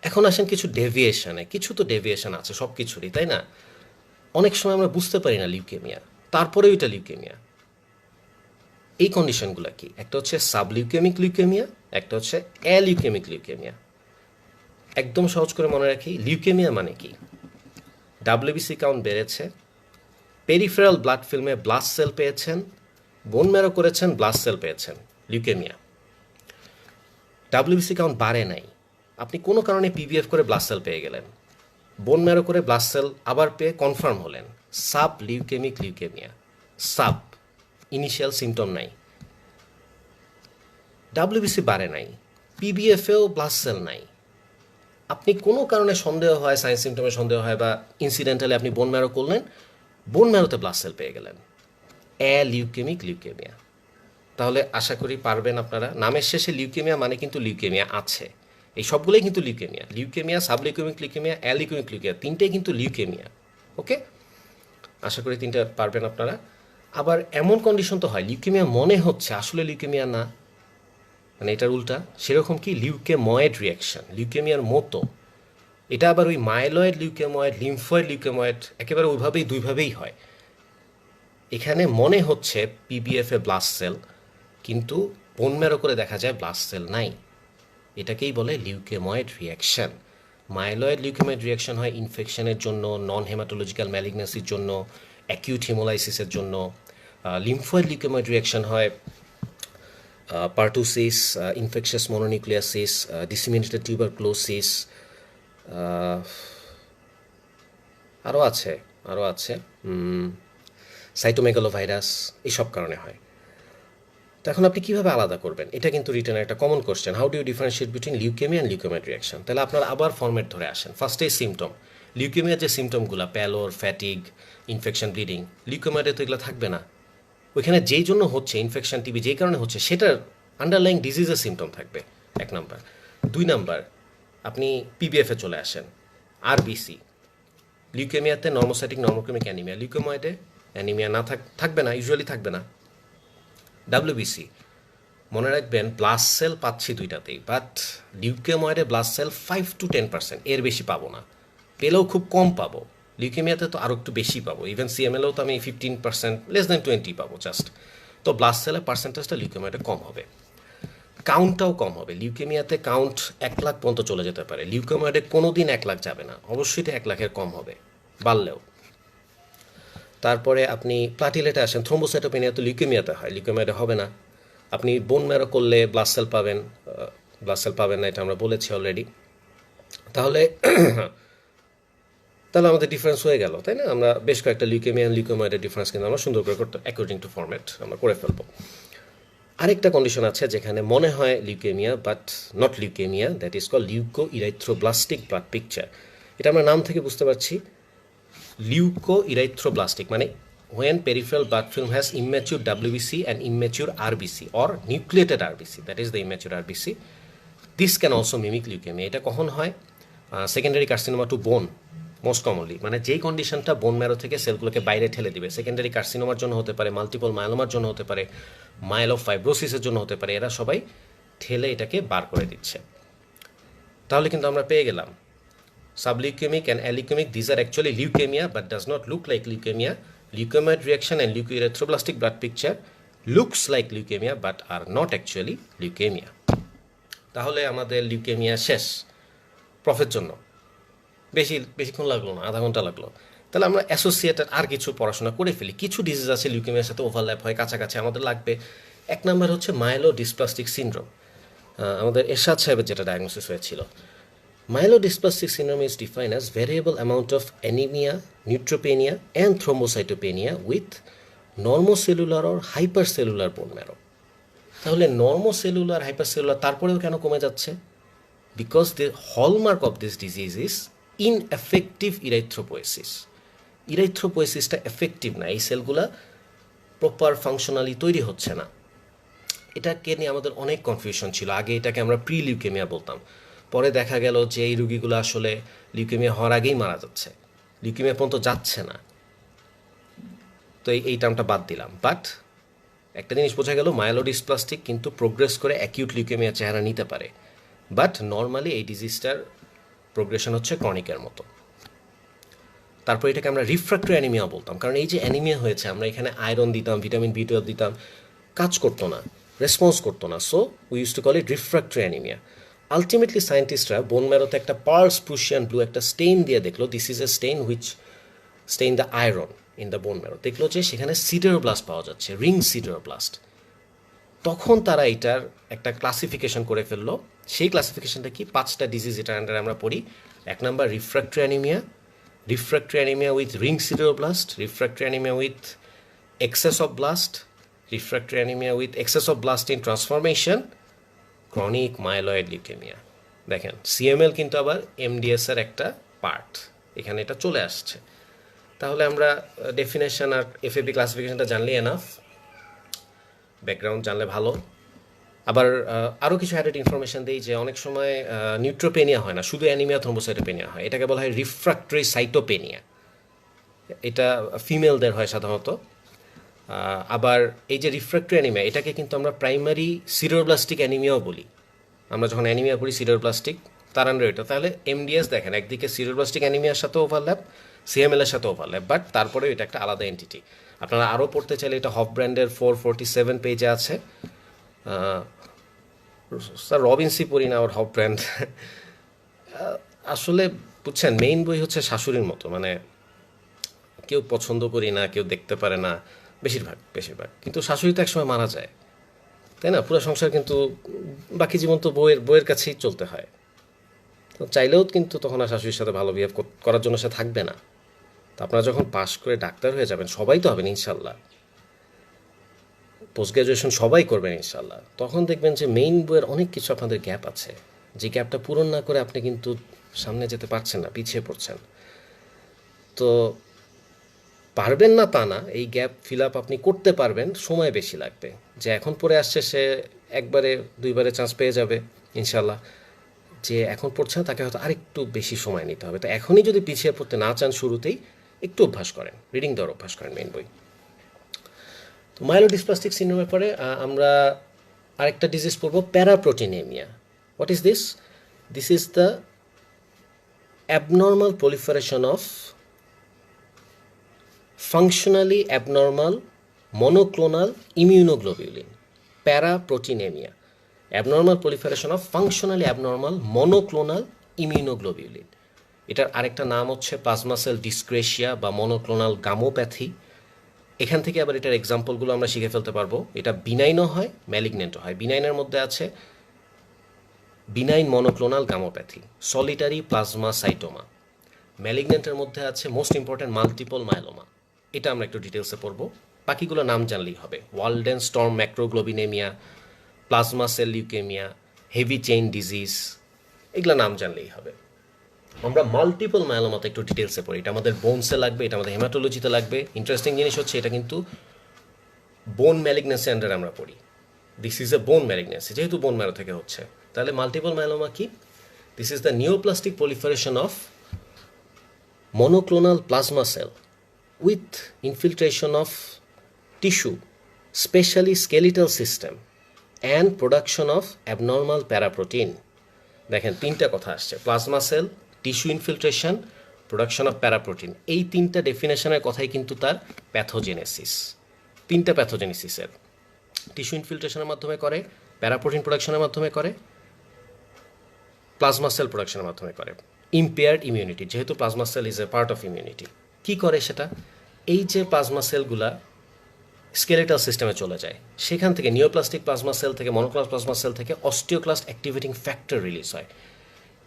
এখন আসেন কিছু ডেভিয়েশনে, কিছু তো ডেভিয়েশন আছে সব কিছুরই, তাই না? অনেক সময় আমরা বুঝতে পারি না লিউকেমিয়া, তারপরেও এটা লিউকেমিয়া। এই কন্ডিশনগুলো কি? একটা হচ্ছে সাবলিউকেমিক লিউকেমিয়া, একটা হচ্ছে অ্যালিউকেমিক লিউকেমিয়া। একদম সহজ করে মনে রাখি, লিউকেমিয়া মানে কি? WBC কাউন্ট বেড়েছে, পেরিফেরাল ব্লাড ফিল্মে ব্লাড সেল পেয়েছেন, বোন ম্যারো করেছেন, ব্লাড সেল পেয়েছেন, লিউকেমিয়া। WBC কাউন্ট বাড়ে নাই, আপনি কোনো কারণে PVF করে ব্লাড সেল পেয়ে গেলেন, বোন ম্যারো করে ব্লাড সেল আবার পেয়ে কনফার্ম হলেন, sub leukaemic leukaemia. Sub, initial symptom নাই, WBC বাড়ে নাই, PVF-এও ব্লাড সেল নাই, আপনি কোনো কারণে সন্দেহ হয়, সাইন সিমটমে সন্দেহ হয়, বা ইনসিডেন্টালি আপনি বোন ম্যারো করলেন, বোন ম্যারোতে ব্লাড সেল পেয়ে গেলেন, অ্যালিউকেমিক লিউকেমিয়া। তাহলে আশা করি পারবেন আপনারা। নামের শেষে লিউকেমিয়া মানে কিন্তু লিউকেমিয়া আছে, এই সবগুলোই কিন্তু লিউকেমিয়া। লিউকেমিয়া, সাবলিউকেমিক লিউকেমিয়া, অ্যালিউকেমিক লিউকেমিয়া, তিনটেই কিন্তু লিউকেমিয়া। ওকে, আশা করি তিনটা পারবেন আপনারা। আবার এমন কন্ডিশন তো হয় লিউকেমিয়া মনে হচ্ছে, আসলে লিউকেমিয়া না, মানে এটার উল্টা, সেরকম কি লিউকেময়েড রিয়াকশন, লিউকেমিয়ার মতো। এটা আবার ওই মাইলয়েড লিউকেময়েড, লিম্ফয়েড লিউকেময়েড, একেবারে ওইভাবেই দুইভাবেই হয়। এখানে মনে হচ্ছে PBF-এ ব্লাড সেল, কিন্তু বোন ম্যারো করে দেখা যায় ব্লাড সেল নাই, এটাকেই বলে লিউকেময়েড রিয়াকশন। মাইলয়েড লিউকেময়েড রিয়াকশন হয় ইনফেকশনের জন্য, নন হেমাটোলজিক্যাল ম্যালিগন্যান্সির জন্য, অ্যাকিউট হিমোলাইসিসের জন্য। লিম্ফয়েড লিউকেময়েড রিয়াকশন হয় পার্টুসিস, ইনফেকশাস মনোনিউক্লিয়াসিস, ডিসিমিনেটেড টিউবারক্লোসিস, আরও আছে সাইটোমেগালোভাইরাস, এইসব কারণে হয়। তো এখন আপনি কীভাবে আলাদা করবেন? এটা কিন্তু রিটার্নের একটা common question, how do you differentiate between leukaemia and leukaemoid reaction? তাহলে আপনারা আবার ফরম্যাট ধরে আসেন। ফার্স্টেই সিমটম, লিউকেমিয়ার যে সিমটমগুলো, প্যালোর, ফ্যাটিগ, ইনফেকশন, ব্লিডিং, লিউকেমিয়াতে তো এগুলো থাকবে না। ওইখানে যেই জন্য হচ্ছে ইনফেকশন, টিবি যেই কারণে হচ্ছে, সেটার আন্ডারলাইং ডিজিজের সিমটম থাকবে, 1 নাম্বার। 2 নাম্বার, আপনি PBF-এ চলে আসেন, RBC. লিউকেমিয়াতে normocytic normochromic anaemia, লিউকেময়েডে anaemia না থাকবে না, ইউজুয়ালি থাকবে না। WBC মনে রাখবেন, ব্লাড সেল পাচ্ছি দুইটাতেই, বাট লিউকেময়েডে ব্লাড সেল 5 to 10%, এর বেশি পাবো না, পেলেও খুব কম পাবো। লিউকেমিয়াতে তো আরও একটু বেশি পাবো, ইভেন CML-এও তো আমি 15%, লেস দেন 20 পাবো জাস্ট। তো ব্লাড সেলের পার্সেন্টেজটা লিউকেমিয়াতে কম হবে, কাউন্টটাও কম হবে। লিউকেমিয়াতে কাউন্ট 1 লাখ পর্যন্ত চলে যেতে পারে, লিউকেময়েডে কোনো দিন 1 লাখ যাবে না, অবশ্যই এটা 1 লাখের কম হবে, বাড়লেও। তারপরে আপনি প্লাটিলেটে আসেন, থ্রোম্বোসাইটোপেনিয়া তো লিউকেমিয়াতে হয়, লিউকেমিয়াতে হবে না। আপনি বোন ম্যারো করলে ব্লাড সেল পাবেন, না, এটা আমরা বলেছি অলরেডি। তাহলে আমাদের ডিফারেন্স হয়ে গেল, তাই না? আমরা বেশ কয়েকটা লিউকেমিয়া লিউকেময়েডের ডিফারেন্স কিন্তু আমরা সুন্দর করে করতে, অ্যাকর্ডিং টু ফরম্যাট আমরা করে ফেলবো। আরেকটা কন্ডিশন আছে যেখানে মনে হয় leukaemia but not leukaemia, that is call leucoerythroblastic blood picture. এটা আমরা নাম থেকে বুঝতে পারছি, লিউকো ইরাইথ্রোব্লাস্টিক মানে when peripheral blood film has immature WBC and immature RBC or nucleated RBC, that is the immature RBC, this can also mimic leukemia. এটা কখন হয়? সেকেন্ডারি কার্সিনোমা টু বোন মোস্ট কমনলি, মানে যেই কন্ডিশনটা বোন ম্যারো থেকে সেলগুলোকে বাইরে ঠেলে দিবে। সেকেন্ডারি কার্সিনোমার জন্য হতে পারে, মাল্টিপল মায়োলোমার জন্য হতে পারে, মায়োলোফাইব্রোসিসের জন্য হতে পারে, এরা সবাই ঠেলে এটাকে বার করে দিচ্ছে। তাহলে কিন্তু আমরা পেয়ে গেলাম subleukemic and aleukemic, these are actually leukemia but does not look like leukemia. Leukemoid reaction and leukoerythroblastic blood picture looks like leukemia but are not actually leukemia. তাহলে আমাদের লিউকেমিয়া শেষ প্রফের জন্য। বেশিক্ষণ লাগলো না, আধা ঘন্টা লাগলো। তাহলে আমরা অ্যাসোসিয়েটেড আর কিছু পড়াশোনা করে ফেলি। কিছু ডিজিজ আছে লিউকেমিয়ার সাথে ওভারল্যাপ হয়, কাছাকাছি আমাদের লাগবে। এক নাম্বার হচ্ছে মাইলোডিসপ্লাস্টিক সিনড্রোম, আমাদের এরশাদ সাহেবের যেটা ডায়াগনোসিস হয়েছিল। Myelodysplastic syndrome is defined as variable amount of anemia, neutropenia and thrombocytopenia with normocellular or hypercellular bone marrow. তাহলে নর্মোসেলুলার হাইপারসেলুলার তারপরেও কেন কমে যাচ্ছে? Because the hallmark of this disease is ineffective erythropoiesis. ইরাইথ্রোপোয়েসিসটা এফেক্টিভ না, এই সেলগুলা প্রপার ফাংশনালি তৈরি হচ্ছে না। এটাকে নিয়ে আমাদের অনেক কনফিউশন ছিল। আগে এটাকে আমরা প্রি লিউকেমিয়া বলতাম, পরে দেখা গেল যে এই রুগীগুলো আসলে লিউকেমিয়া হওয়ার আগেই মারা যাচ্ছে, লিউকেমিয়া পর্যন্ত যাচ্ছে না। তো এই টার্মটা বাদ দিলাম। বাট একটা জিনিস বোঝা গেল, মাইলোডিসপ্লাস্টিক কিন্তু প্রোগ্রেস করে অ্যাকিউট লিউকেমিয়া চেহারা নিতে পারে, বাট নর্মালি এই ডিজিজটার প্রোগ্রেশন হচ্ছে ক্রনিকের মতো। তারপর এটাকে আমরা রিফ্র্যাক্টরি অ্যানিমিয়া বলতাম, কারণ এই যে অ্যানিমিয়া হয়েছে আমরা এখানে আয়রন দিতাম, ভিটামিন B12 দিতাম, কাজ করতো না, রেসপন্স করতো না। So we use to call it refractory anaemia. Ultimately সায়েন্টিস্টরা বোন ম্যারোতে একটা পার্লস প্রুশিয়ান ব্লু একটা স্টেইন দিয়ে দেখলো, this is a stain which stain the iron in the bone marrow. দেখলো যে সেখানে সিডারোব্লাস্ট পাওয়া যাচ্ছে, রিং সিডারোব্লাস্ট। তখন তারা এটার একটা ক্লাসিফিকেশন করে ফেললো। সেই ক্লাসিফিকেশনটা কি? 5টা ডিজিজ এটার আন্ডারে আমরা পড়ি। এক number refractory anaemia with ring sideroblast, refractory anaemia with excess of blast, refractory anaemia with excess of blast in transformation, chronic myeloid leukaemia. দেখেন সিএমএল কিন্তু আবার এমডিএসের একটা পার্ট, এখানে এটা চলে আসছে। তাহলে আমরা ডেফিনেশন আর এফএবি ক্লাসিফিকেশনটা জানলে এনাফ, ব্যাকগ্রাউন্ড জানলে ভালো। আবার আরও কিছু অ্যাডেড ইনফরমেশন দিই যে অনেক সময় নিউট্রোপেনিয়া হয় না, শুধু অ্যানিমিয়া থ্রোম্বোসাইটোপেনিয়া হয়। এটাকে বলা হয় রিফ্র্যাক্টরি সাইটোপেনিয়া, এটা ফিমেলদের হয় সাধারণত। আবার এই যে রিফ্র্যাক্টরি অ্যানিমিয়া, এটাকে কিন্তু আমরা প্রাইমারি সিডারোব্লাস্টিক অ্যানিমিয়াও বলি। আমরা যখন অ্যানিমিয়া পড়ি সিডারোব্লাস্টিক, তার আন্ডার এটা। তাহলে এমডিএস দেখেন একদিকে সিডারোব্লাস্টিক অ্যানিমিয়ার সাথে ওভারল্যাপ, সিএমএল এর সাথে ওভারল্যাপ, বাট তারপরেও এটা একটা আলাদা এন্টিটি। আপনারা আরও পড়তে চাইলে এটা হফ ব্র্যান্ডের 447 পেজে আছে। স্যার রবিনসি পড়ি না, ওর হফ ব্র্যান্ড আসলে বুঝছেন, মেইন বই হচ্ছে শাশুড়ির মতো, মানে কেউ পছন্দ করি না, কেউ দেখতে পারে না, বেশিরভাগ। কিন্তু শাশুড়ি তো একসময় মারা যায়, তাই না? পুরো সংসার কিন্তু বাকি জীবন তো বইয়ের কাছেই চলতে হয়। তো চাইলেও কিন্তু তখন আর শাশুড়ির সাথে ভালো বিহেভ করার জন্য সে থাকবে না। তো আপনারা যখন পাশ করে ডাক্তার হয়ে যাবেন, সবাই তো হবেন ইনশাল্লাহ, পোস্ট গ্র্যাজুয়েশন সবাই করবেন ইনশাল্লাহ, তখন দেখবেন যে মেইন বইয়ের অনেক কিছু আপনাদের গ্যাপ আছে, যে গ্যাপটা পূরণ না করে আপনি কিন্তু সামনে যেতে পারছেন না, পিছিয়ে পড়ছেন। তো পারবেন না তা না, এই গ্যাপ ফিল আপ আপনি করতে পারবেন, সময় বেশি লাগবে। যে এখন পড়ে আসছে সে একবারে দুইবারে চান্স পেয়ে যাবে ইনশাল্লাহ, যে এখন পড়ছে না তাকে হয়তো আরেকটু বেশি সময় নিতে হবে। তো এখনই যদি পিছিয়ে পড়তে না চান, শুরুতেই একটু অভ্যাস করেন, রিডিং দেওয়ার অভ্যাস করেন মেইন বই। তো মাইলোডিসপ্লাস্টিক সিনড্রোমের পরে আমরা আরেকটা ডিজিজ পড়বো, paraproteinaemia. What is this? This is the abnormal proliferation of functionally abnormal monoclonal immunoglobulin, paraproteinemia, abnormal proliferation of functionally abnormal monoclonal immunoglobulin। এটার আরেকটা নাম হচ্ছে প্লাজমা সেল ডিসক্রেশিয়া বা মনোক্লোনাল গামোপ্যাথি। এখান থেকে আবার এটার এক্সাম্পলগুলো আমরা শিখে ফেলতে পারবো। এটা বিনাইনও হয়, ম্যালিগনেন্টও হয়। বিনাইনের মধ্যে আছে benign monoclonal gammopathy, solitary plasmacytoma. ম্যালিগনেন্টের মধ্যে আছে মোস্ট ইম্পর্ট্যান্ট মাল্টিপল মাইলোমা। এটা আমরা একটু ডিটেলসে পড়বো। বাকিগুলো নাম জানলেই হবে। Waldenstrom macroglobulinaemia, plasma cell leukaemia, heavy chain disease, এগুলো নাম জানলেই হবে। আমরা মাল্টিপল মায়োলোমাতে একটু ডিটেলসে পড়ি। এটা আমাদের বোনসে লাগবে, এটা আমাদের হেমাটোলজিতে লাগবে। ইন্টারেস্টিং জিনিস হচ্ছে এটা কিন্তু বোন ম্যালিগনেন্সি আন্ডারে আমরা পড়ি। দিস ইজ এ বোন ম্যালিগনেন্সি, যেহেতু বোন ম্যারো থেকে হচ্ছে। তাহলে মাল্টিপল মায়োলোমা কি? This is the neoplastic proliferation of monoclonal plasma cell with infiltration of tissue, especially skeletal system, and production of abnormal paraprotein. দেখেন তিনটা কথা আসছে, plasma cell, tissue infiltration, production of paraprotein. এই তিনটা ডেফিনেশনের কথাই কিন্তু তার প্যাথোজেনেসিস। তিনটা প্যাথোজেনেসিসের, টিস্যু ইনফিল্ট্রেশনের মাধ্যমে করে, প্যারাপ্রোটিন প্রোডাকশনের মাধ্যমে করে, প্লাজমা সেল প্রোডাকশনের মাধ্যমে করে। ইম্পেয়ার্ড ইমিউনিটি, যেহেতু plasma cell is a part of immunity, কী করে সেটা? এই যে প্লাজমা সেলগুলা স্কেলেটাল সিস্টেমে চলে যায়, সেখান থেকে নিওপ্লাস্টিক প্লাজমা সেল থেকে, মনোক্লাস প্লাজমা সেল থেকে অস্টিওক্লাস্ট অ্যাক্টিভেটিং ফ্যাক্টর রিলিজ হয়।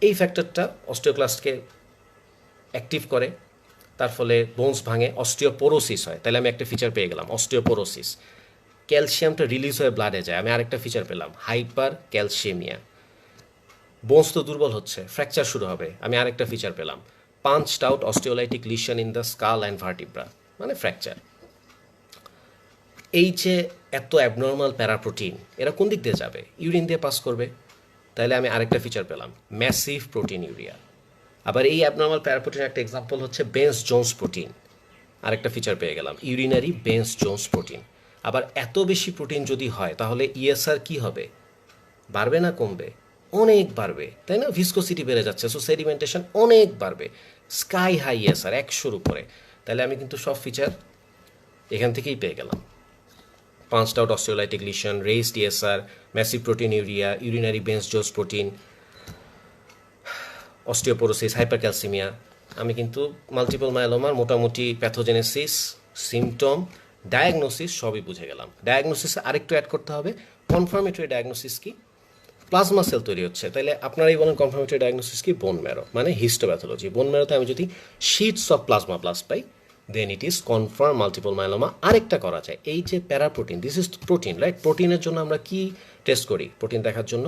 এই ফ্যাক্টরটা অস্টিওক্লাস্টকে অ্যাক্টিভ করে, তার ফলে বোনস ভাঙে, অস্টিওপোরোসিস হয়। তাহলে আমি একটা ফিচার পেয়ে গেলাম, অস্টিওপোরোসিস। ক্যালসিয়ামটা রিলিজ হয়ে ব্লাডে যায়, আমি আরেকটা ফিচার পেলাম, হাইপার ক্যালসিয়ামিয়া। বোনস তো দুর্বল হচ্ছে, ফ্র্যাকচার শুরু হবে, আমি আরেকটা ফিচার পেলাম, punched out osteolytic lesion in the skull and vertebra, মানে ফ্র্যাকচার। এই যে এত অ্যাবনর্মাল প্যারাপ্রোটিন, এরা কোন দিক দিয়ে যাবে? ইউরিন দিয়ে পাস করবে। তাহলে আমি আরেকটা ফিচার পেলাম, ম্যাসিভ প্রোটিন ইউরিয়া। আবার এই অ্যাবনর্মাল প্যারাপ্রোটিন একটা এক্সাম্পল হচ্ছে বেন্স জোন্স প্রোটিন, আরেকটা ফিচার পেয়ে গেলাম, ইউরিনারি বেন্স জোন্স প্রোটিন। আবার এত বেশি প্রোটিন যদি হয় তাহলে ইএসআর কি হবে? বাড়বে না কমবে? অনেক বাড়বে, তাই না? ভিসকোসিটি বেড়ে যাচ্ছে, সো সেডিমেন্টেশন অনেক বাড়বে, স্কাই হাই ইএসআর 100-র উপরে। তাহলে আমি কিন্তু সব ফিচার এখান থেকেই পেয়ে গেলাম, punched out osteolytic lesion, raised ESR, massive proteinuria, urinary Bence জোস প্রোটিন, অস্টিওপোরোসিস, হাইপারক্যালসিমিয়া। আমি কিন্তু মাল্টিপল মায়োলোমার মোটামুটি প্যাথোজেনেসিস, সিমটম, ডায়াগনোসিস সবই বুঝে গেলাম। ডায়াগনোসিসে আরেকটু অ্যাড করতে হবে, কনফার্মেটরি ডায়াগনোসিস কি? প্লাজমা সেল তৈরি হচ্ছে, তাহলে আপনারাই বলেন কনফার্মেটরি ডায়াগনোসিস কি? বোন ম্যারো, মানে হিস্টোপ্যাথোলজি। বোন ম্যারোতে আমি যদি শিটস অফ প্লাজমা ব্লাস্ট পাই, then it is confirm multiple myeloma. আরেকটা করা যায়, এই যে paraprotein, this is protein, right? প্রোটিনের জন্য আমরা কি টেস্ট করি? প্রোটিন দেখার জন্য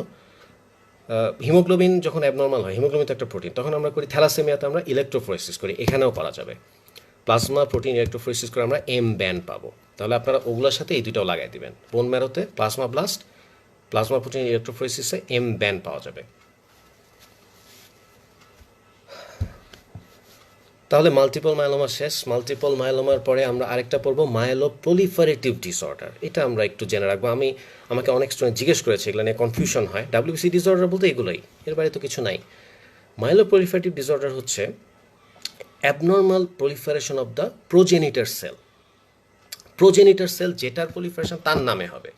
হিমোগ্লোবিন যখন অ্যাবনর্মাল হয়, হিমোগ্লোবিন তো একটা প্রোটিন, তখন আমরা করি থ্যালাসেমিয়াতে আমরা ইলেকট্রোফোরেসিস করি, এখানেও করা যাবে। প্লাজমা প্রোটিন ইলেকট্রোফোরেসিস করে আমরা এম ব্যান্ড পাবো। তাহলে আপনারা ওগুলোর সাথে এই দুটাও লাগাই দিবেন, বোন ম্যারোতে প্লাজমা ব্লাস্ট, প্লাজমা প্রোটিন ইলেকট্রোফোরেসিসে এম ব্যান্ড পাওয়া যাবে। তাহলে মাল্টিপল মায়োলোমা শেষ। মাল্টিপল মায়োলোমার পরে আমরা আরেকটা পড়বো, মায়োলো প্রলিফারেটিভ ডিসঅর্ডার। এটা আমরা একটু জেনে রাখবো। আমাকে অনেক স্টুডেন্ট জিজ্ঞেস করেছে, এগুলো নিয়ে কনফিউশন হয়। ডাব্লিউবিসি ডিসঅর্ডার বলতে এগুলোই, এর বাইরে তো কিছু নাই। মায়োলো প্রলিফারেটিভ ডিসঅর্ডার হচ্ছে abnormal proliferation of the progenitor cell. Progenitor cell যেটার প্রলিফারেশন তার নামে হবে,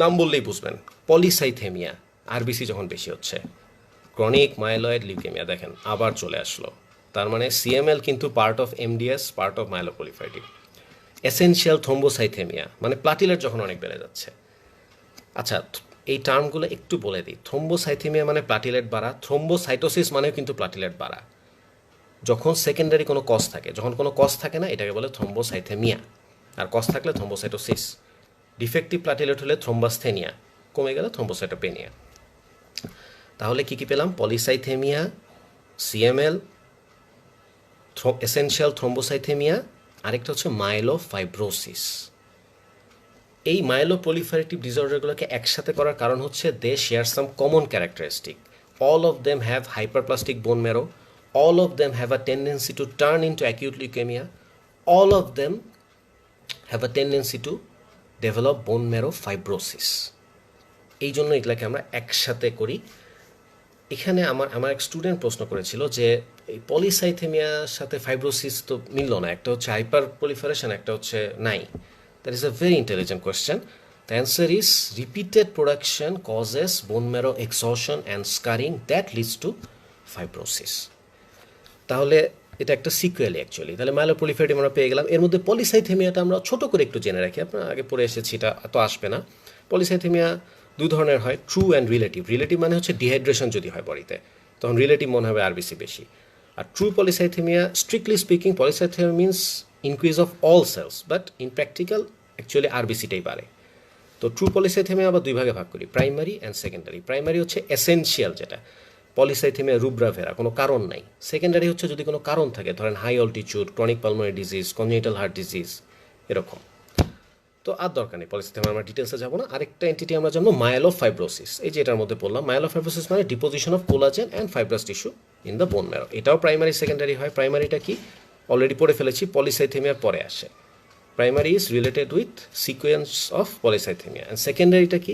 নাম বললেই বুঝবেন, পলিসাইথেমিয়া। আরবিসি যখন বেশি হচ্ছে, ক্রনিক মাইলয়েড লিউকেমিয়া, দেখেন আবার চলে আসলো। তার মানে সিএমএল কিন্তু part of MDS, part of myeloproliferative. Essential thrombocythaemia, মানে প্লাটিলেট যখন অনেক বেড়ে যাচ্ছে। আচ্ছা, এই টার্মগুলো একটু বলে দিই। থ্রোম্বোসাইথেমিয়া মানে প্লাটিলেট বাড়া, থ্রোম্বোসাইটোসিস মানেও কিন্তু প্লাটিলেট বাড়া। যখন সেকেন্ডারি কোনো কজ থাকে, যখন কোনো কজ থাকে না, এটাকে বলে থ্রোম্বোসাইথেমিয়া। আর কজ থাকলে থ্রোম্বোসাইটোসিস। ডিফেক্টিভ প্লাটিলেট হলে থ্রোম্বাসথেনিয়া, কমে গেলে থ্রোম্বোসাইটোপেনিয়া। তাহলে কি কি পেলাম? পলিসাইথেমিয়া, সিএমএল, এসেনশিয়াল থ্রোম্বোসাইথেমিয়া, আরেকটা হচ্ছে মাইলোফাইব্রোসিস। এই মাইলোপ্রলিফারেটিভ ডিসঅর্ডারগুলোকে একসাথে করার কারণ হচ্ছে they share some common characteristic. All of them have hyperplastic bone marrow, all of them have a tendency to turn into acute leukemia, all of them have a tendency to develop bone marrow fibrosis. এই জন্য এগুলাকে আমরা একসাথে করি। এখানে আমার এক student প্রশ্ন করেছিল যে এই পলিসাইথেমিয়ার সাথে ফাইব্রোসিস তো মিলল না, একটা হচ্ছে হাইপার প্রলিফারেশন, একটা হচ্ছে নাই। That is a very intelligent question. The answer is repeated production causes bone marrow exhaustion and scarring that leads to fibrosis. তাহলে এটা একটা সিকুয়েল অ্যাকচুয়ালি। তাহলে মাইলোপ্রলিফারেটিভ আমরা পেয়ে গেলাম। এর মধ্যে পলিসাইথেমিয়াটা আমরা ছোট করে একটু জেনে রাখি, আপনারা আগে পড়ে এসেছি, এটা তো আসবে না। পলিসাইথেমিয়া দুই ধরনের হয়, ট্রু অ্যান্ড রিলেটিভ। রিলেটিভ মানে হচ্ছে ডিহাইড্রেশন যদি হয় বডিতে, তখন রিলেটিভ মনে হবে আরবিসি বেশি। আর true polycythaemia, strictly speaking, polycythaemia means increase of all cells, but in practical actually আরবিসিটাই বাড়ে। তো ট্রু পলিসাইথেমিয়া আবার দুই ভাগে ভাগ করি, প্রাইমারি অ্যান্ড সেকেন্ডারি। প্রাইমারি হচ্ছে এসেনশিয়াল, যেটা পলিসাইথেমিয়া রুব্রাভেরা, কোনো কারণ নাই। সেকেন্ডারি হচ্ছে যদি কোনো কারণ থাকে, ধরেন high altitude, chronic pulmonary disease, congenital heart disease, এরকম। তো আর দরকার নেই, পলিসাইথেমিয়া আমরা ডিটেলসে যাবো না। আরেকটা এন্টিটি আমরা জানবো মায়োলোফাইব্রোসিস। এই যে এটার মধ্যে বললাম, মায়োলোফাইব্রোসিস মানে deposition of collagen and fibrous tissue in the bone marrow. এটাও প্রাইমারি সেকেন্ডারি হয়। প্রাইমারিটা কি অলরেডি পড়ে ফেলেছি, পলিসাইথেমিয়ার পরে আসে। Primary is related with sequence of polycythaemia. And সেকেন্ডারিটা কি?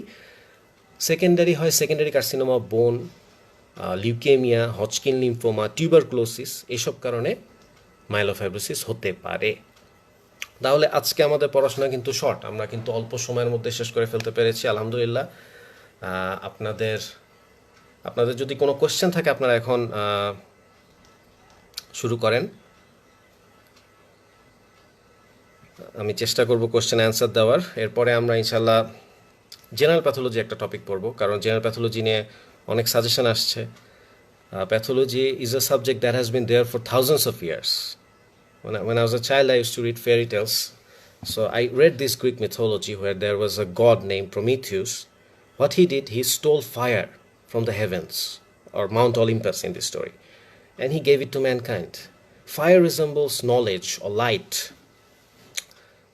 সেকেন্ডারি হয় secondary carcinoma of bone, leukaemia, Hodgkin lymphoma, tuberculosis, এসব কারণে মাইলোফাইব্রোসিস হতে পারে। তাহলে আজকে আমাদের পড়াশোনা কিন্তু শর্ট, আমরা কিন্তু অল্প সময়ের মধ্যে শেষ করে ফেলতে পেরেছি আলহামদুলিল্লাহ। আপনাদের আপনাদের যদি কোনো কোয়েশ্চেন থাকে আপনারা এখন শুরু করেন, আমি চেষ্টা করব কোয়েশ্চেন অ্যান্সার দেওয়ার। এরপরে আমরা ইনশাল্লাহ জেনারেল প্যাথোলজি একটা টপিক পড়ব, কারণ জেনারেল প্যাথোলজি নিয়ে অনেক সাজেশন আসছে। Pathology is a subject that has been there for thousands of years. When I was a child, I used to read fairy tales. So I read this Greek mythology where there was a god named Prometheus. What he did, he stole fire from the heavens, or Mount Olympus in this story, and he gave it to mankind. Fire resembles knowledge or light,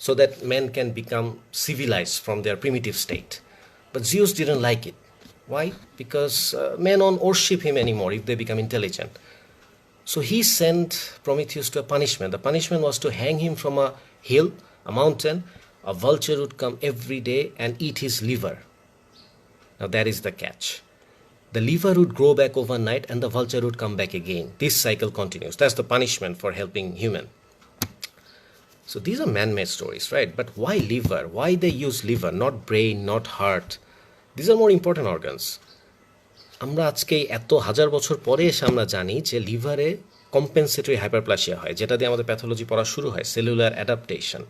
so that men can become civilized from their primitive state. But Zeus didn't like it. Why? Because men won't worship him anymore if they become intelligent. So he sent Prometheus to a punishment. The punishment was to hang him from a hill, a mountain. A vulture would come every day and eat his liver. Now that is the catch. The liver would grow back overnight and the vulture would come back again. This cycle continues. That's the punishment for helping human. So these are man-made stories, right? But why liver? Why they use liver, not brain, not heart? These are more important organs. আমরা আজকে এত হাজার বছর পরে এসে আমরা জানি যে লিভারে কম্পেনসেটরি হাইপারপ্লাসিয়া হয়, যেটা দিয়ে আমাদের প্যাথোলজি পড়া শুরু হয়, সেলুলার অ্যাডাপ্টেশন।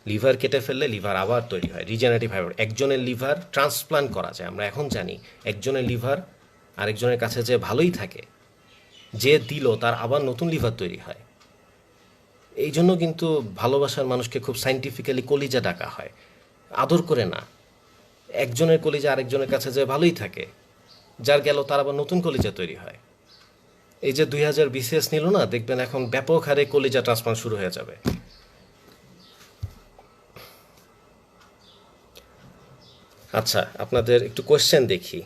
লিভার কেটে ফেললে লিভার আবার তৈরি হয়, রিজেনারেটিভ হাইপার। একজনের লিভার ট্রান্সপ্লান্ট করা যায়, আমরা এখন জানি। একজনের লিভার আরেকজনের কাছে যে ভালোই থাকে, যে দিল তার আবার নতুন লিভার তৈরি হয়। এই জন্য কিন্তু ভালোবাসার মানুষকে খুব সাইন্টিফিক্যালি কলিজা ডাকা হয়, আদর করে না। একজনের কলিজা আরেকজনের কাছে যে ভালোই থাকে, যার গেল তার আবার নতুন কলিজা তৈরি হয়। এই যে 2000 BCS নিল না, দেখবেন এখন ব্যাপক হারে কলিজা ট্রান্সপ্লান্ট শুরু হয়ে যাবে। আচ্ছা, আপনাদের একটু কোয়েশ্চেন দেখি।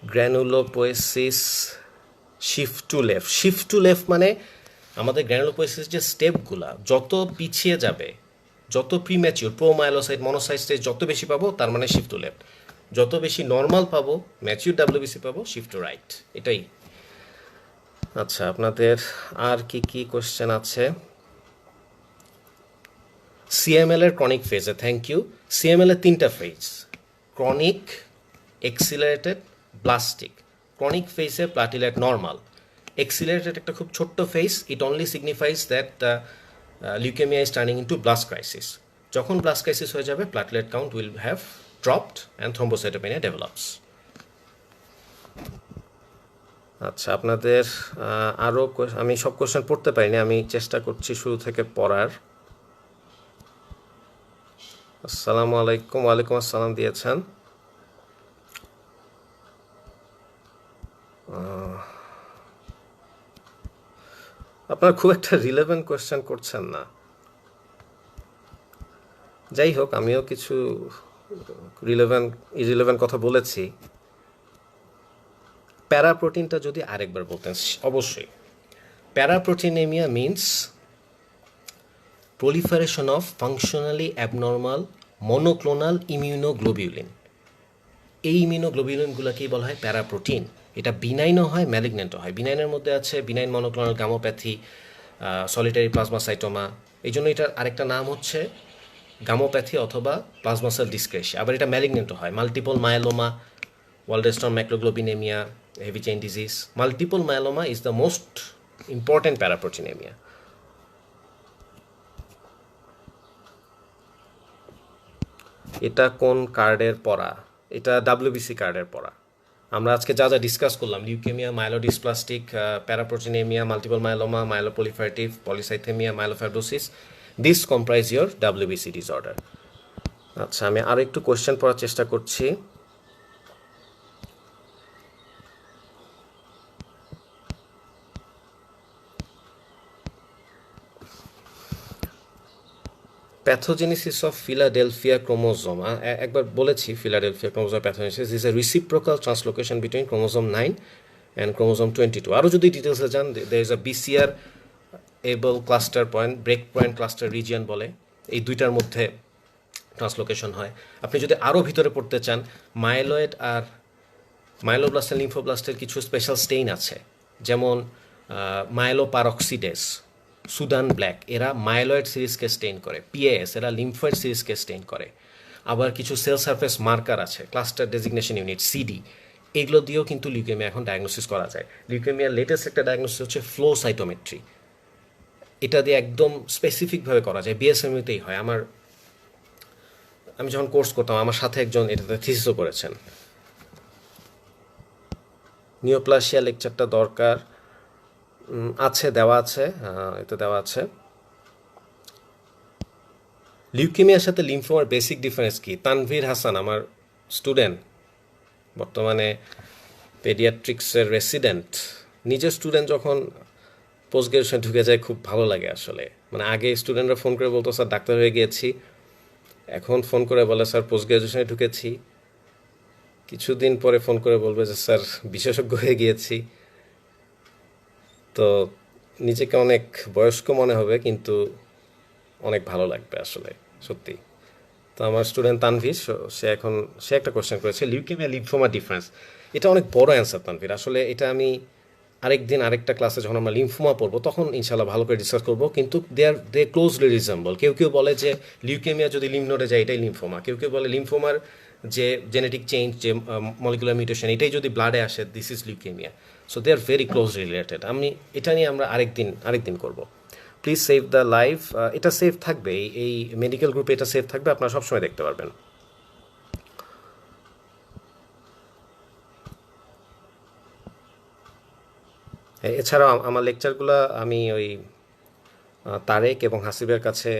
Granulopoiesis shift to left. Shift to left মানে আমাদের গ্র্যানুলোপোয়েসিস যে স্টেপগুলা যত পিছিয়ে যাবে, যত প্রিম্যাচিউর, প্রোমাইলোসাইট, মনোসাইট স্টেজ যত বেশি পাবো, তার মানে শিফট টু লেফট। যত বেশি নর্মাল পাবো, ম্যাচিউর ডাব্লিউবিসি পাবো, শিফট টু রাইট, এটাই। আচ্ছা, আপনাদের আর কি কি কোয়েশ্চেন আছে? সিএমএল এর ক্রনিক ফেজে, থ্যাংক ইউ। সিএমএল এর 3টা phase, chronic, accelerated, ballistic. Chronic ফেজে প্লাটিলেট নর্মাল। এক্সিলারেটেড একটা খুব ছোট্ট phase, it only signifies that leukaemia is turning into blast crisis. যখন ব্লাস্ট ক্রাইসিস হয়ে যাবে, platelet count will have dropped and thrombocytopenia develops. আচ্ছা, আপনাদের আরও, আমি সব কোয়েশ্চেন পড়তে পারিনি, আমি চেষ্টা করছি শুরু থেকে পড়ার। আসসালামু আলাইকুম। ওয়ালাইকুম আসসালাম দিয়েছেন। আপনারা খুব একটা রিলেভেন্ট কোয়েশ্চেন করছেন না। যাই হোক, আমিও কিছু ইরিলেভেন্ট কথা বলেছি। প্যারাপ্রোটিনটা যদি আরেকবার বলতেন অবশ্যই। Paraproteinemia means proliferation of functionally abnormal monoclonal immunoglobulin. এই ইমিউনোগ্লোবিউলিনগুলোকেই বলা হয় প্যারাপ্রোটিন। এটা বিনাইনও হয়, ম্যালিগনেন্টও হয়। বিনাইনের মধ্যে আছে বিনাইন মনোক্লোনাল গামোপ্যাথি, সলিটারি প্লাজমাসাইটোমা। এই জন্য এটার আরেকটা নাম হচ্ছে গামোপ্যাথি অথবা প্লাজমা সেল ডিসক্রেশিয়া। আবার এটা ম্যালিগনেন্টও হয়, multiple myeloma, Waldenstrom macroglobulinaemia, heavy chain disease. Multiple myeloma is the most important paraproteinaemia. এটা কোন কার্ডের পড়া? এটা ডাব্লিউবিসি কার্ডের পড়া। আমরা আজকে যা যা ডিসকাস করলাম, leukaemia, myelodysplastic, paraproteinaemia, multiple myeloma, myeloproliferative, polycythaemia, myelofibrosis, this comprise your WBC disorder. আচ্ছা, আমি আরও একটু কোয়েশ্চেন পড়ার চেষ্টা করছি। প্যাথোজেনেসিস অফ ফিলাডেলফিয়া ক্রোমোজোম, একবার বলেছি Philadelphia chromosome pathogenesis is a reciprocal translocation between chromosome 9 and chromosome 22। আরও যদি ডিটেলসে যান, there is a BCR ABL cluster point, break point cluster region বলে, এই দুইটার মধ্যে ট্রান্সলোকেশন হয়। আপনি যদি আরও ভিতরে পড়তে চান, মাইলয়েড আর মাইলোব্লাস্ট আর লিম্ফোব্লাস্টের কিছু স্পেশাল স্টেইন আছে, যেমন মাইলোপারক্সিডেস, সুদান ব্ল্যাক, এরা মাইলয়েড সিরিজকে স্টেইন করে। পিএএস, এরা লিম্ফয়েড সিরিজকে স্টেইন করে। আবার কিছু সেল সারফেস মার্কার আছে, ক্লাস্টার ডেজিগনেশন ইউনিট সিডি, এগুলো দিয়েও কিন্তু লিউকেমিয়া এখন ডায়াগনোসিস করা যায়। লিউকেমিয়ার লেটেস্ট একটা ডায়াগনোসিস হচ্ছে ফ্লো সাইটোমেট্রি, এটা দিয়ে একদম স্পেসিফিকভাবে করা যায়, বিএসএমইউতেই হয়। আমি যখন কোর্স করতাম, আমার সাথে একজন এটাতে থিসিসও করেছেন। নিওপ্লাসিয়া লেকচারটা দরকার আছে, দেওয়া আছে, এতে দেওয়া আছে। লিউকেমিয়ার সাথে লিম্ফোমার বেসিক ডিফারেন্স কি? তানভীর হাসান, আমার স্টুডেন্ট, বর্তমানে পেডিয়াট্রিক্সের রেসিডেন্ট, নিজের স্টুডেন্ট যখন পোস্ট গ্রাজুয়েশন ঢুকে যায় খুব ভালো লাগে আসলে। মানে আগে স্টুডেন্টরা ফোন করে বলতো স্যার ডাক্তার হয়ে গিয়েছি, এখন ফোন করে বলে স্যার পোস্ট গ্রাজুয়েশনে ঢুকেছি, কিছুদিন পরে ফোন করে বলবে যে স্যার বিশেষজ্ঞ হয়ে গিয়েছি। তো নিজেকে অনেক বয়স্ক মনে হবে, কিন্তু অনেক ভালো লাগবে আসলে, সত্যি। তো আমার স্টুডেন্ট তানভীর, সে একটা কোয়েশ্চেন করেছে, লিউকেমিয়া লিম্ফোমা ডিফারেন্স। এটা অনেক বড় অ্যান্সার তানভীর, আসলে এটা আমি আরেকদিন আরেকটা ক্লাসে যখন আমরা লিম্ফোমা পড়বো তখন ইনশাল্লাহ ভালো করে ডিসকাস করবো। কিন্তু দে ক্লোজলি রিজেম্বল। কেউ কেউ বলে যে লিউকেমিয়া যদি লিম্ফ নোডে যায় এটাই লিম্ফোমা, কেউ কেউ বলে লিম্ফোমার যে জেনেটিক চেঞ্জ, যে মলিকুলার মিউটেশন, এটাই যদি ব্লাডে আসে this is leukemia. So they are very closely related. এটা নিয়ে আমরা আরেকদিন করবো। প্লিজ সেভ দ্য লাইভ, এটা সেভ থাকবে, এই মেডিকেল গ্রুপে এটা সেভ থাকবে, আপনারা সবসময় দেখতে পারবেন। এছাড়াও আমার লেকচারগুলো আমি ওই তারেক এবং হাসিবের কাছে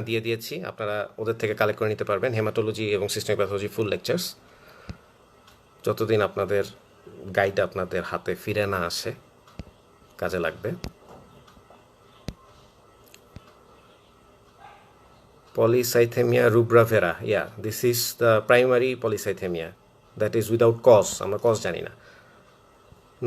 দিয়ে দিয়েছি, আপনারা ওদের থেকে কালেক্ট করে নিতে পারবেন। হেমাটোলজি এবং সিস্টেমিক প্যাথোলজি ফুল লেকচার্স, যতদিন আপনাদের গাইড আপনাদের হাতে ফিরে না আসে কাজে লাগবে। Polycythaemia rubra vera, this is the primary polycythaemia that is without cause, আমরা কজ জানি না।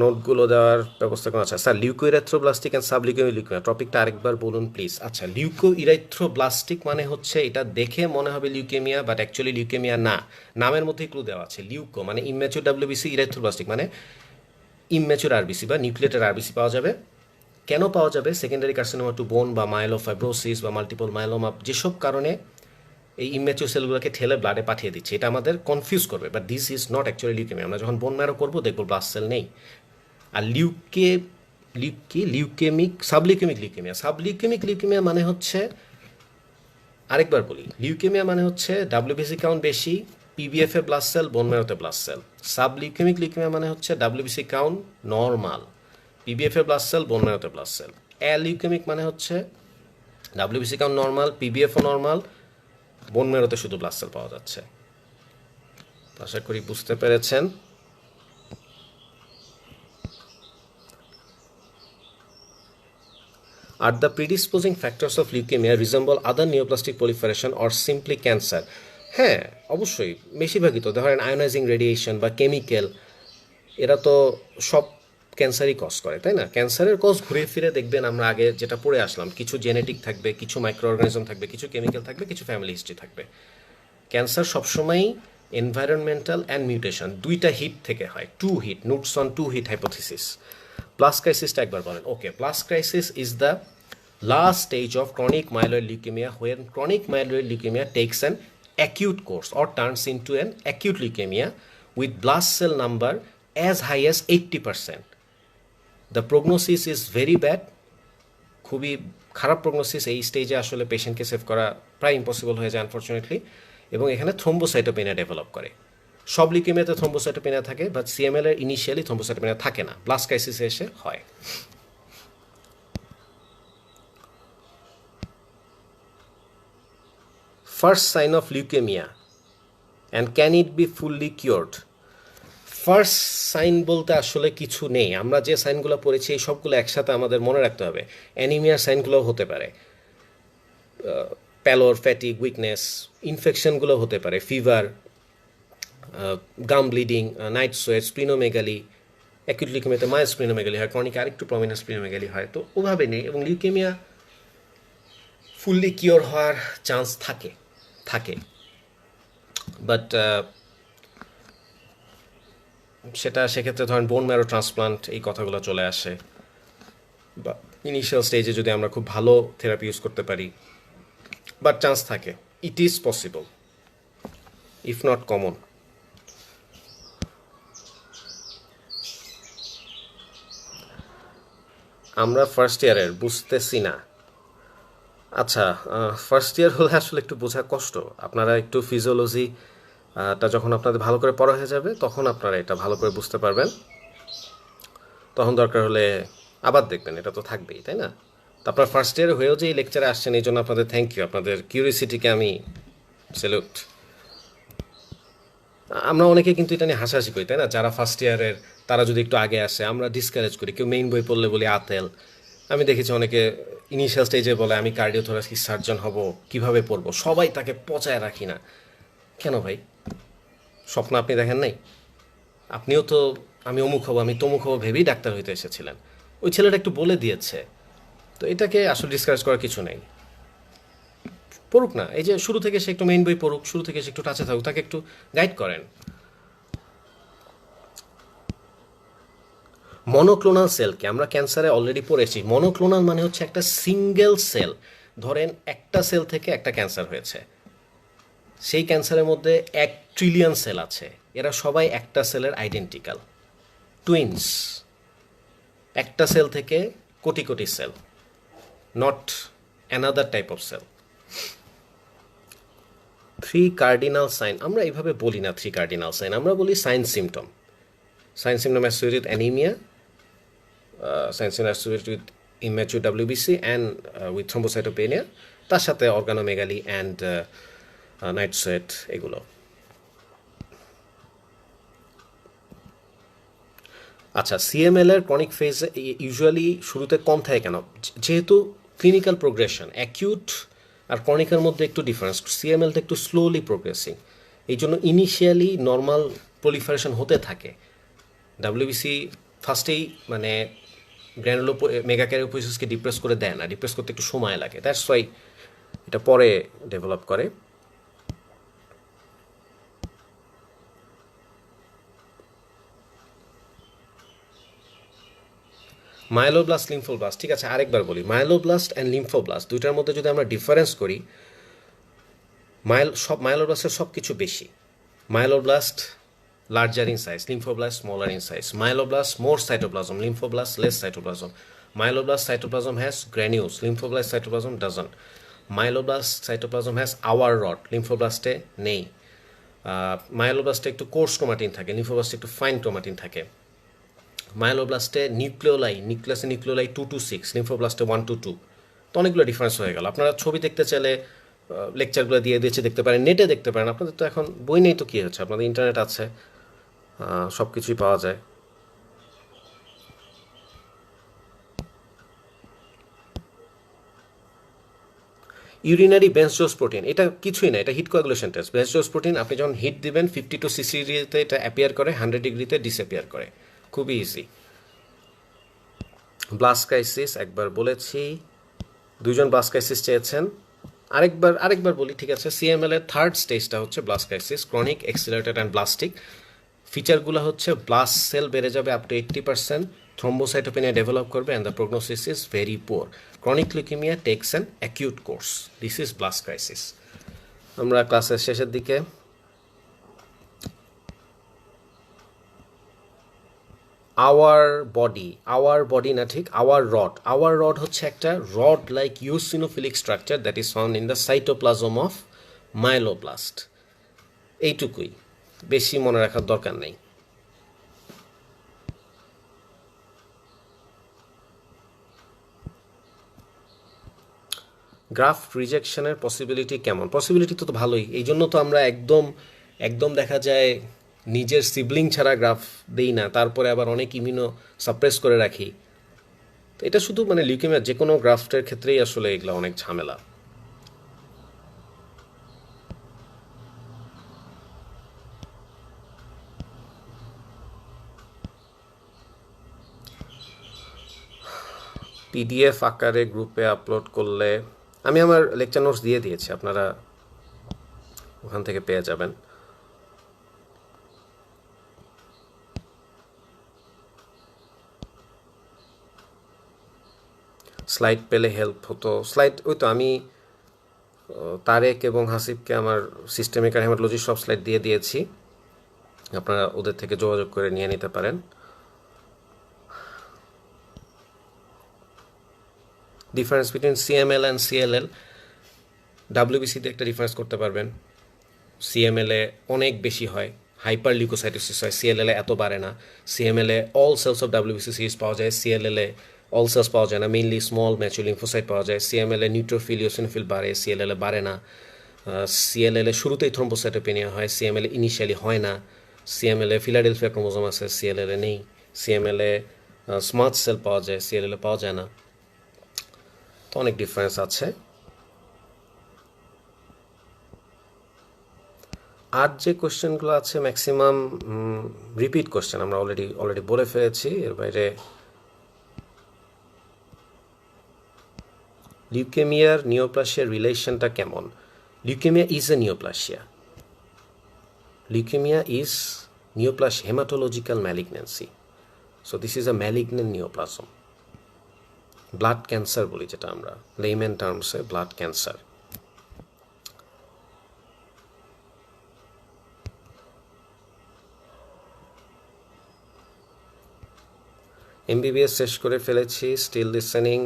নোটগুলো দেওয়ার ব্যবস্থা করা আছে। Sir leucoerythroblastic and subleukaemic leukaemia টপিকটা আরেকবার বলুন প্লিজ। আচ্ছা, লিউকো ইরাথ্রোব্লাস্টিক মানে হচ্ছে এটা দেখে মনে হবে লিউকেমিয়া, বাট অ্যাকচুয়ালি লিউকেমিয়া না। নামের মধ্যেই ক্লু দেওয়া আছে। লিউকো মানে ইম্যাচুর ডাব্লিউবিসি, ইরাথ্রোব্লাস্টিক মানে ইম্যাচুর আরবিসি বা নিউক্লিয়েটেড আরবিসি পাওয়া যাবে। কেন পাওয়া যাবে? সেকেন্ডারি কার্সিনোমা টু বোন বা মাইলোফাইব্রোসিস বা মাল্টিপল মাইলোমা, যেসব কারণে এই ইম্যাচুর সেলগুলোকে ঠেলে ব্লাডে পাঠিয়ে দিচ্ছে, এটা আমাদের কনফিউজ করবে। But this is not actually leukaemia. আমরা যখন বোন ম্যারো করবো দেখবো ব্লাড সেল নেই। আর লিউকেমিক সাবলিউকেমিক লিউকেমিয়া মানে হচ্ছে, আরেকবার বলি, লিউকেমিয়া মানে হচ্ছে ডাব্লিউবিসি কাউন্ট বেশি, পিবিএফ এ ব্লাড সেল, বোন ম্যারোতে ব্লাড সেল। সাবলিউকেমিক লিউকেমিয়া মানে হচ্ছে ডাব্লিউবিসি কাউন্ট নর্মাল, পিবিএফ এ ব্লাড সেল, বোন ম্যারোতে ব্লাড সেল। অ্যালিউকেমিক মানে হচ্ছে ডাব্লিউবিসি কাউন্ট নর্মাল, পিবিএফও নর্মাল, বোন ম্যারোতে শুধু ব্লাড সেল পাওয়া যাচ্ছে। আশা করি বুঝতে পেরেছেন। Are the predisposing factors of leukemia resemble other neoplastic proliferation or simply cancer? হ্যাঁ, অবশ্যই, বেশিরভাগই তো ধরেন আয়োনাইজিং রেডিয়েশন বা কেমিক্যাল, এরা তো সব ক্যান্সারই কজ করে, তাই না? ক্যান্সারের কজ ঘুরে ফিরে দেখবেন আমরা আগে যেটা পড়ে আসলাম, কিছু জেনেটিক থাকবে, কিছু মাইক্রো অর্গানিজম থাকবে, কিছু কেমিক্যাল থাকবে, কিছু ফ্যামিলি হিস্ট্রি থাকবে। ক্যান্সার সবসময়ই এনভায়রনমেন্টাল অ্যান্ড মিউটেশন দুইটা হিট থেকে হয়, two hit, Knudson two hit hypothesis. Blast ক্রাইসিসটা একবার বলেন। Okay, blast crisis is the last stage of chronic myeloid leukemia, when chronic myeloid leukemia takes an acute course or turns into an acute leukemia with blast cell number as high as 80%. The prognosis is very bad, খুবই খারাপ prognosis. এই স্টেজে আসলে পেশেন্টকে save করা প্রায় impossible হয়ে যায় আনফর্চুনেটলি, এবং এখানে থ্রোম্বোসাইটোপেনিয়া ডেভেলপ করে। সব লিউকেমিয়াতে থ্রম্বোসাইটোপেনিয়া থাকে, বাট সিএমএল এর ইনিশিয়ালি থ্রম্বোসাইটোপেনিয়া থাকে না, ব্লাস্ট ক্রাইসিসে এসে হয়। First sign of leukaemia and can it be fully cured? First sign বলতে আসলে কিছু নেই, আমরা যে সাইনগুলো পড়েছি এই সবগুলো একসাথে আমাদের মনে রাখতে হবে। অ্যানিমিয়ার সাইনগুলোও হতে পারে, প্যালোর, ফ্যাটিক, উইকনেস, ইনফেকশনগুলো হতে পারে, fever, gum bleeding, night sweat, splenomegaly, acute লিউকেমিয়াতে মায়োস্প্লিনোমেগালি হয়, ক্রনিক আরেকটু প্রমিনেন্ট স্প্লিনোমেগালি হয়। তো ওভাবে নেই, এবং লিউকেমিয়া ফুললি কিওর হওয়ার চান্স থাকে বাট সেটা সেক্ষেত্রে ধরেন বোন ম্যারো ট্রান্সপ্লান্ট এই কথাগুলো চলে আসে, বা ইনিশিয়াল স্টেজে যদি আমরা খুব ভালো থেরাপি ইউজ করতে পারি, বাট চান্স থাকে। It is possible, if not common. আমরা ফার্স্ট ইয়ারের, বুঝতেছি না। আচ্ছা, ফার্স্ট ইয়ার হলে আসলে একটু বোঝা কষ্ট। আপনারা একটু ফিজিওলজি টা যখন আপনাদের ভালো করে পড়া হয়ে যাবে তখন আপনারা এটা ভালো করে বুঝতে পারবেন, তখন দরকার হলে আবার দেখবেন, এটা তো থাকবেই, তাই না? তো আপনার ফার্স্ট ইয়ারে হয়েও যে এই লেকচারে আসছেন এই জন্য আপনাদের থ্যাংক ইউ, আপনাদের কিউরিসিটিকে আমি স্যালুট। আমরা অনেকে কিন্তু এটা নিয়ে হাসাহাসি করি, তাই না? যারা ফার্স্ট ইয়ারের তারা যদি একটু আগে আসে আমরা ডিসকারেজ করি, কেউ মেইন বই পড়লে বলি আতেল। আমি দেখেছি অনেকে ইনিশিয়াল স্টেজে বলে আমি কার্ডিওথোরাসিক সার্জন হব, কিভাবে পড়বো, সবাই তাকে পচায় রাখি না কেন ভাই? স্বপ্ন আপনি দেখেন নাই? আপনিও তো আমি অমুক হবো, আমি তমুক হবো ভেবেই ডাক্তার হইতে এসেছিলেন। ওই ছেলেটা একটু বলে দিয়েছে, তো এটাকে আসলে ডিসকারেজ করার কিছু নেই। পড়ুক না, এই যে শুরু থেকে সে একটু মেইন বই পড়ুক, শুরু থেকে সে একটু টাচে থাকুক, তাকে একটু গাইড করেন। মনোক্লোনাল সেলকে আমরা ক্যান্সারে অলরেডি পড়েছি। মনোক্লোনাল মানে হচ্ছে একটা সিঙ্গেল সেল, ধরেন একটা সেল থেকে একটা ক্যান্সার হয়েছে, সেই ক্যান্সারের মধ্যে 1 ট্রিলিয়ন সেল আছে, এরা সবাই একটা সেলের আইডেন্টিক্যাল টুইনস। একটা সেল থেকে কোটি কোটি cell, not another type of cell. 3 cardinal sign আমরা এইভাবে বলি না, 3 কার্ডিনাল সাইন আমরা বলি sign symptom. Sign symptom associated with anaemia, sign symptom associated with immature WBC and with thrombocytopenia, তার সাথে অর্গানোমেগালি অ্যান্ড নাইট সোয়েট এগুলো। আচ্ছা, সিএমএল এর ক্রনিক ফেজ ইউজুয়ালি শুরুতে কম থাকে কেন? যেহেতু ক্লিনিক্যাল প্রোগ্রেশন, অ্যাকিউট আর ক্রনিকের মধ্যে একটু ডিফারেন্স, সিএমএলটা একটু স্লোলি প্রোগ্রেসিং, এই জন্য ইনিশিয়ালি নর্মাল প্রলিফারেশন হতে থাকে। ডাব্লিউবিসি ফার্স্টেই মানে গ্র্যানুলো মেগাক্যারিওপোসিসকে ডিপ্রেস করে দেয় না, ডিপ্রেস করতে একটু সময় লাগে, দ্যাটস ওয়াই এটা পরে ডেভেলপ করে। মাইলোব্লাস্ট, লিম্ফোব্লাস্ট, ঠিক আছে আরেকবার বলি, মাইলোব্লাস্ট অ্যান্ড লিম্ফোব্লাস্ট দুইটার মধ্যে যদি আমরা ডিফারেন্স করি, মাইলোব্লাস্টের সব কিছু বেশি। মাইলোব্লাস্ট larger in size, lymphoblast smaller in size. Myeloblast more cytoplasm, lymphoblast less cytoplasm. Myeloblast cytoplasm has granules, lymphoblast cytoplasm doesn't. Myeloblast cytoplasm has hour rod, lymphoblast নেই। মায়োলোব্লাস্টে একটু কোর্স ক্রোমাটিন থাকে, লিম্ফোব্লাস্টে একটু ফাইন ক্রোমাটিন থাকে। মায়োলোব্লাস্টে নিউক্লিওলাই 2 to 6, লিম্ফোব্লাস্টে 1 to 2। তো অনেকগুলো difference হয়ে গেল। আপনারা ছবি দেখতে চাইলে লেকচারগুলো দিয়ে দিয়েছে, দেখতে পারেন, নেটে দেখতে পারেন। আপনাদের তো এখন বই নেই তো কী হচ্ছে, আপনাদের ইন্টারনেট আছে, সব কিছুই পাওয়া যায়। ইউরিনারি বেঞ্চডোজ প্রোটিন, এটা কিছুই না, এটা হিট কোয়াগুলেশন টেস্ট। বেঞ্চডোজ প্রোটিন আপনি যখন হিট দিবেন 50 to 60 ডিগ্রিতে এটা অ্যাপিয়ার করে, 100 ডিগ্রিতে ডিসঅ্যাপিয়ার করে, খুবই ইজি। ব্লাস্ট ক্রাইসিস একবার বলেছি, 2 জন ব্লাস্ট ক্রাইসিস চেয়েছেন, আরেকবার বলি, ঠিক আছে। সিএমএল এর থার্ড স্টেজটা হচ্ছে blast crisis, chronic, accelerated and blastic. ফিচারগুলো হচ্ছে ব্লাস্ট সেল বেড়ে যাবে আপ টু 80%, থ্রম্বোসাইটোপেনিয়া ডেভেলপ করবে, and the prognosis is very poor. Chronic leukaemia takes an acute course, this is blast crisis. আমরা ক্লাসের শেষের দিকে। আওয়ার বডি না, ঠিক আওয়ার রড হচ্ছে একটা rod like eosinophilic structure that is found in the cytoplasm of myeloblast, এইটুকুই। বেশি মনে রাখার দরকার নেই। গ্রাফট রিজেকশনের পসিবিলিটি কেমন? পসিবিলিটি তো ভালোই, এই জন্য তো আমরা একদম একদম দেখা যায় নিজের সিবলিং ছাড়া গ্রাফ দেই না, তারপরে আবার অনেক ইমিউনো সাপ্রেস করে রাখি। তো এটা শুধু মানে লিউকেমিয়া যে কোনো গ্রাফটের ক্ষেত্রেই আসলে এগুলো অনেক ঝামেলা। পিডিএফ আকারে গ্রুপে আপলোড করলে, আমি আমার লেকচার নোটস দিয়ে দিয়েছি, আপনারা ওখান থেকে পেয়ে যাবেন। স্লাইড পেলে হেল্প হতো। স্লাইড ওই তো আমি তারেক এবং হাসিবকে আমার সিস্টেমিক আর হেমাটোলজির সব স্লাইড দিয়ে দিয়েছি, আপনারা ওদের থেকে যোগাযোগ করে নিয়ে নিতে পারেন। Difference between CML and CLL, ডাব্লিউবিসিতে একটা ডিফারেন্স করতে পারবেন। সিএমএলে অনেক বেশি হয়, হাইপার লিউকোসাইটোসিস হয়, সিএলএলে এত বাড়ে না। সিএমএলে all cells of WBC series পাওয়া যায়, সিএলএলে অল সেলস পাওয়া যায় না, মেইনলি স্মল ম্যাচুর লিম্ফোসাইট পাওয়া যায়। সিএমএলে নিউট্রোফিল ইওসিনোফিল বাড়ে, সিএলএলে বাড়ে না। সিএলএলে শুরুতেই থ্রোম্বোসাইটোপেনিয়া হয়, সিএমএলে ইনিশিয়ালি হয় না। সিএমএলে ফিলাডেলফিয়া ক্রোমোজোম আছে, সিএলএলে নেই। সিএমএলে স্মার্ট সেল পাওয়া যায়, সিএলএলে পাওয়া যায় না। তো অনেক ডিফারেন্স আছে। আর যে কোয়েশ্চেনগুলো আছে ম্যাক্সিমাম রিপিট কোয়েশ্চেন, আমরা অলরেডি বলে ফেলেছি। এর বাইরে লিউকেমিয়ার নিওপ্লাসিয়ার রিলেশনটা কেমন? Leukaemia is a neoplasia. Leukaemia is neoplasia, haematological malignancy. So this is a malignant neoplasm. Blood cancer বলি যেটা আমরা লেইম্যান টার্মসে, ব্লাড ক্যান্সার। এমবিবিএস শেষ করে ফেলেছি, স্টিল লিসেনিং।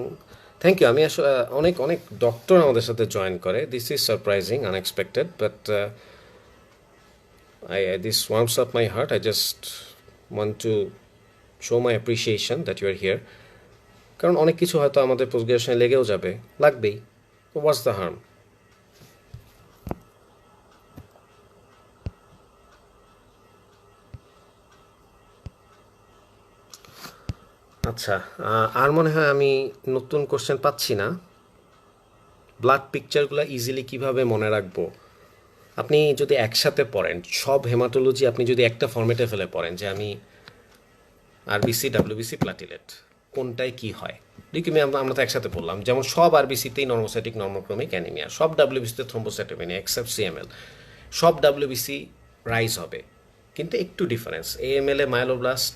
Thank you. আমি আসলে অনেক অনেক ডক্টর আমাদের সাথে জয়েন করে, this is surprising, unexpected, but this warms up my heart. I just want to show my appreciation that you are here. কারণ অনেক কিছু হয়তো আমাদের পোস্ট গ্রাজুয়েশনে লেগেও যাবে, লাগবেই। What's the harm? আচ্ছা, আর মনে হয় আমি নতুন কোশ্চেন পাচ্ছি না। ব্লাড পিকচারগুলো ইজিলি কিভাবে মনে রাখবো? আপনি যদি একসাথে পড়েন সব হেমাটোলজি, আপনি যদি একটা ফর্মেটে ফেলে পড়েন যে আমি আরবিসি, ডাব্লিউবিসি, প্লাটিলেট কোনটায় কি হয়, লিউকেমিয়া আমরা তো একসাথে পড়লাম, যেমন সব আরবিসিতেই নর্মোসাইটিক নর্মোক্রমিক অ্যানিমিয়া, সব ডাব্লিউবিসিতে থ্রোম্বোসাইটোপেনিয়া এক্সেপ্ট সিএমএল, সব ডাব্লিউবিসি রাইজ হবে, কিন্তু একটু ডিফারেন্স। এএমএল এ মায়োলোব্লাস্ট,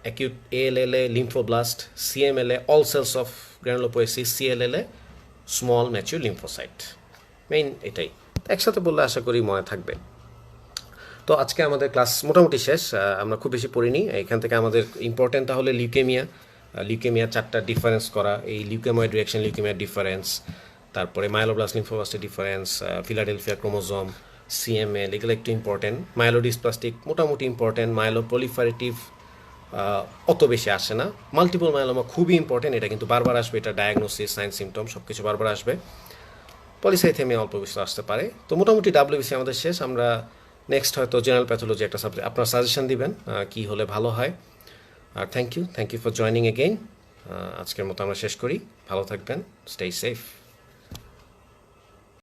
অ্যাকিউট এএলএল এ লিম্ফোব্লাস্ট, সিএমএল এ all cells of granulopoiesis, CLL এ স্মল ম্যাচিউর লিম্ফোসাইট। মেইন এটাই, একসাথে বললে আশা করি মনে থাকবে। তো আজকে আমাদের ক্লাস মোটামুটি শেষ, আমরা খুব বেশি পড়িনি। এখান থেকে আমাদের ইম্পর্টেন্ট তাহলে লিউকেমিয়া 4টা ডিফারেন্স করা, এই লিউকেময়েড রিঅ্যাকশন, লিউকেমিয়ার ডিফারেন্স, তারপরে মায়োলোব্লাস্ট লিম্ফোব্লাস্টের ডিফারেন্স, ফিলাডেলফিয়া ক্রোমোজোম, সিএমএল, এগুলো একটু ইম্পর্টেন্ট। মাইলোডিসপ্লাস্টিক মোটামুটি ইম্পর্টেন্ট। মাইলোপ্রলিফারেটিভ অত বেশি আসে না। মাল্টিপল মায়োলোমা খুবই ইম্পর্টেন্ট, এটা কিন্তু বারবার আসবে, এটা ডায়াগনোসিস, সাইন সিমটম সব কিছু বারবার আসবে। পলিসাইথেমিয়া অল্প বেশি আসতে পারে। তো মোটামুটি ডাব্লিউবিসি আমাদের শেষ। আমরা নেক্সট হয়তো জেনারেল প্যাথোলজি একটা সাবজেক্ট, আপনার সাজেশন দিবেন কি হলে ভালো হয়। আর thank you for joining again. আজকের মতো আমরা শেষ করি, ভালো থাকবেন, স্টে সেফ।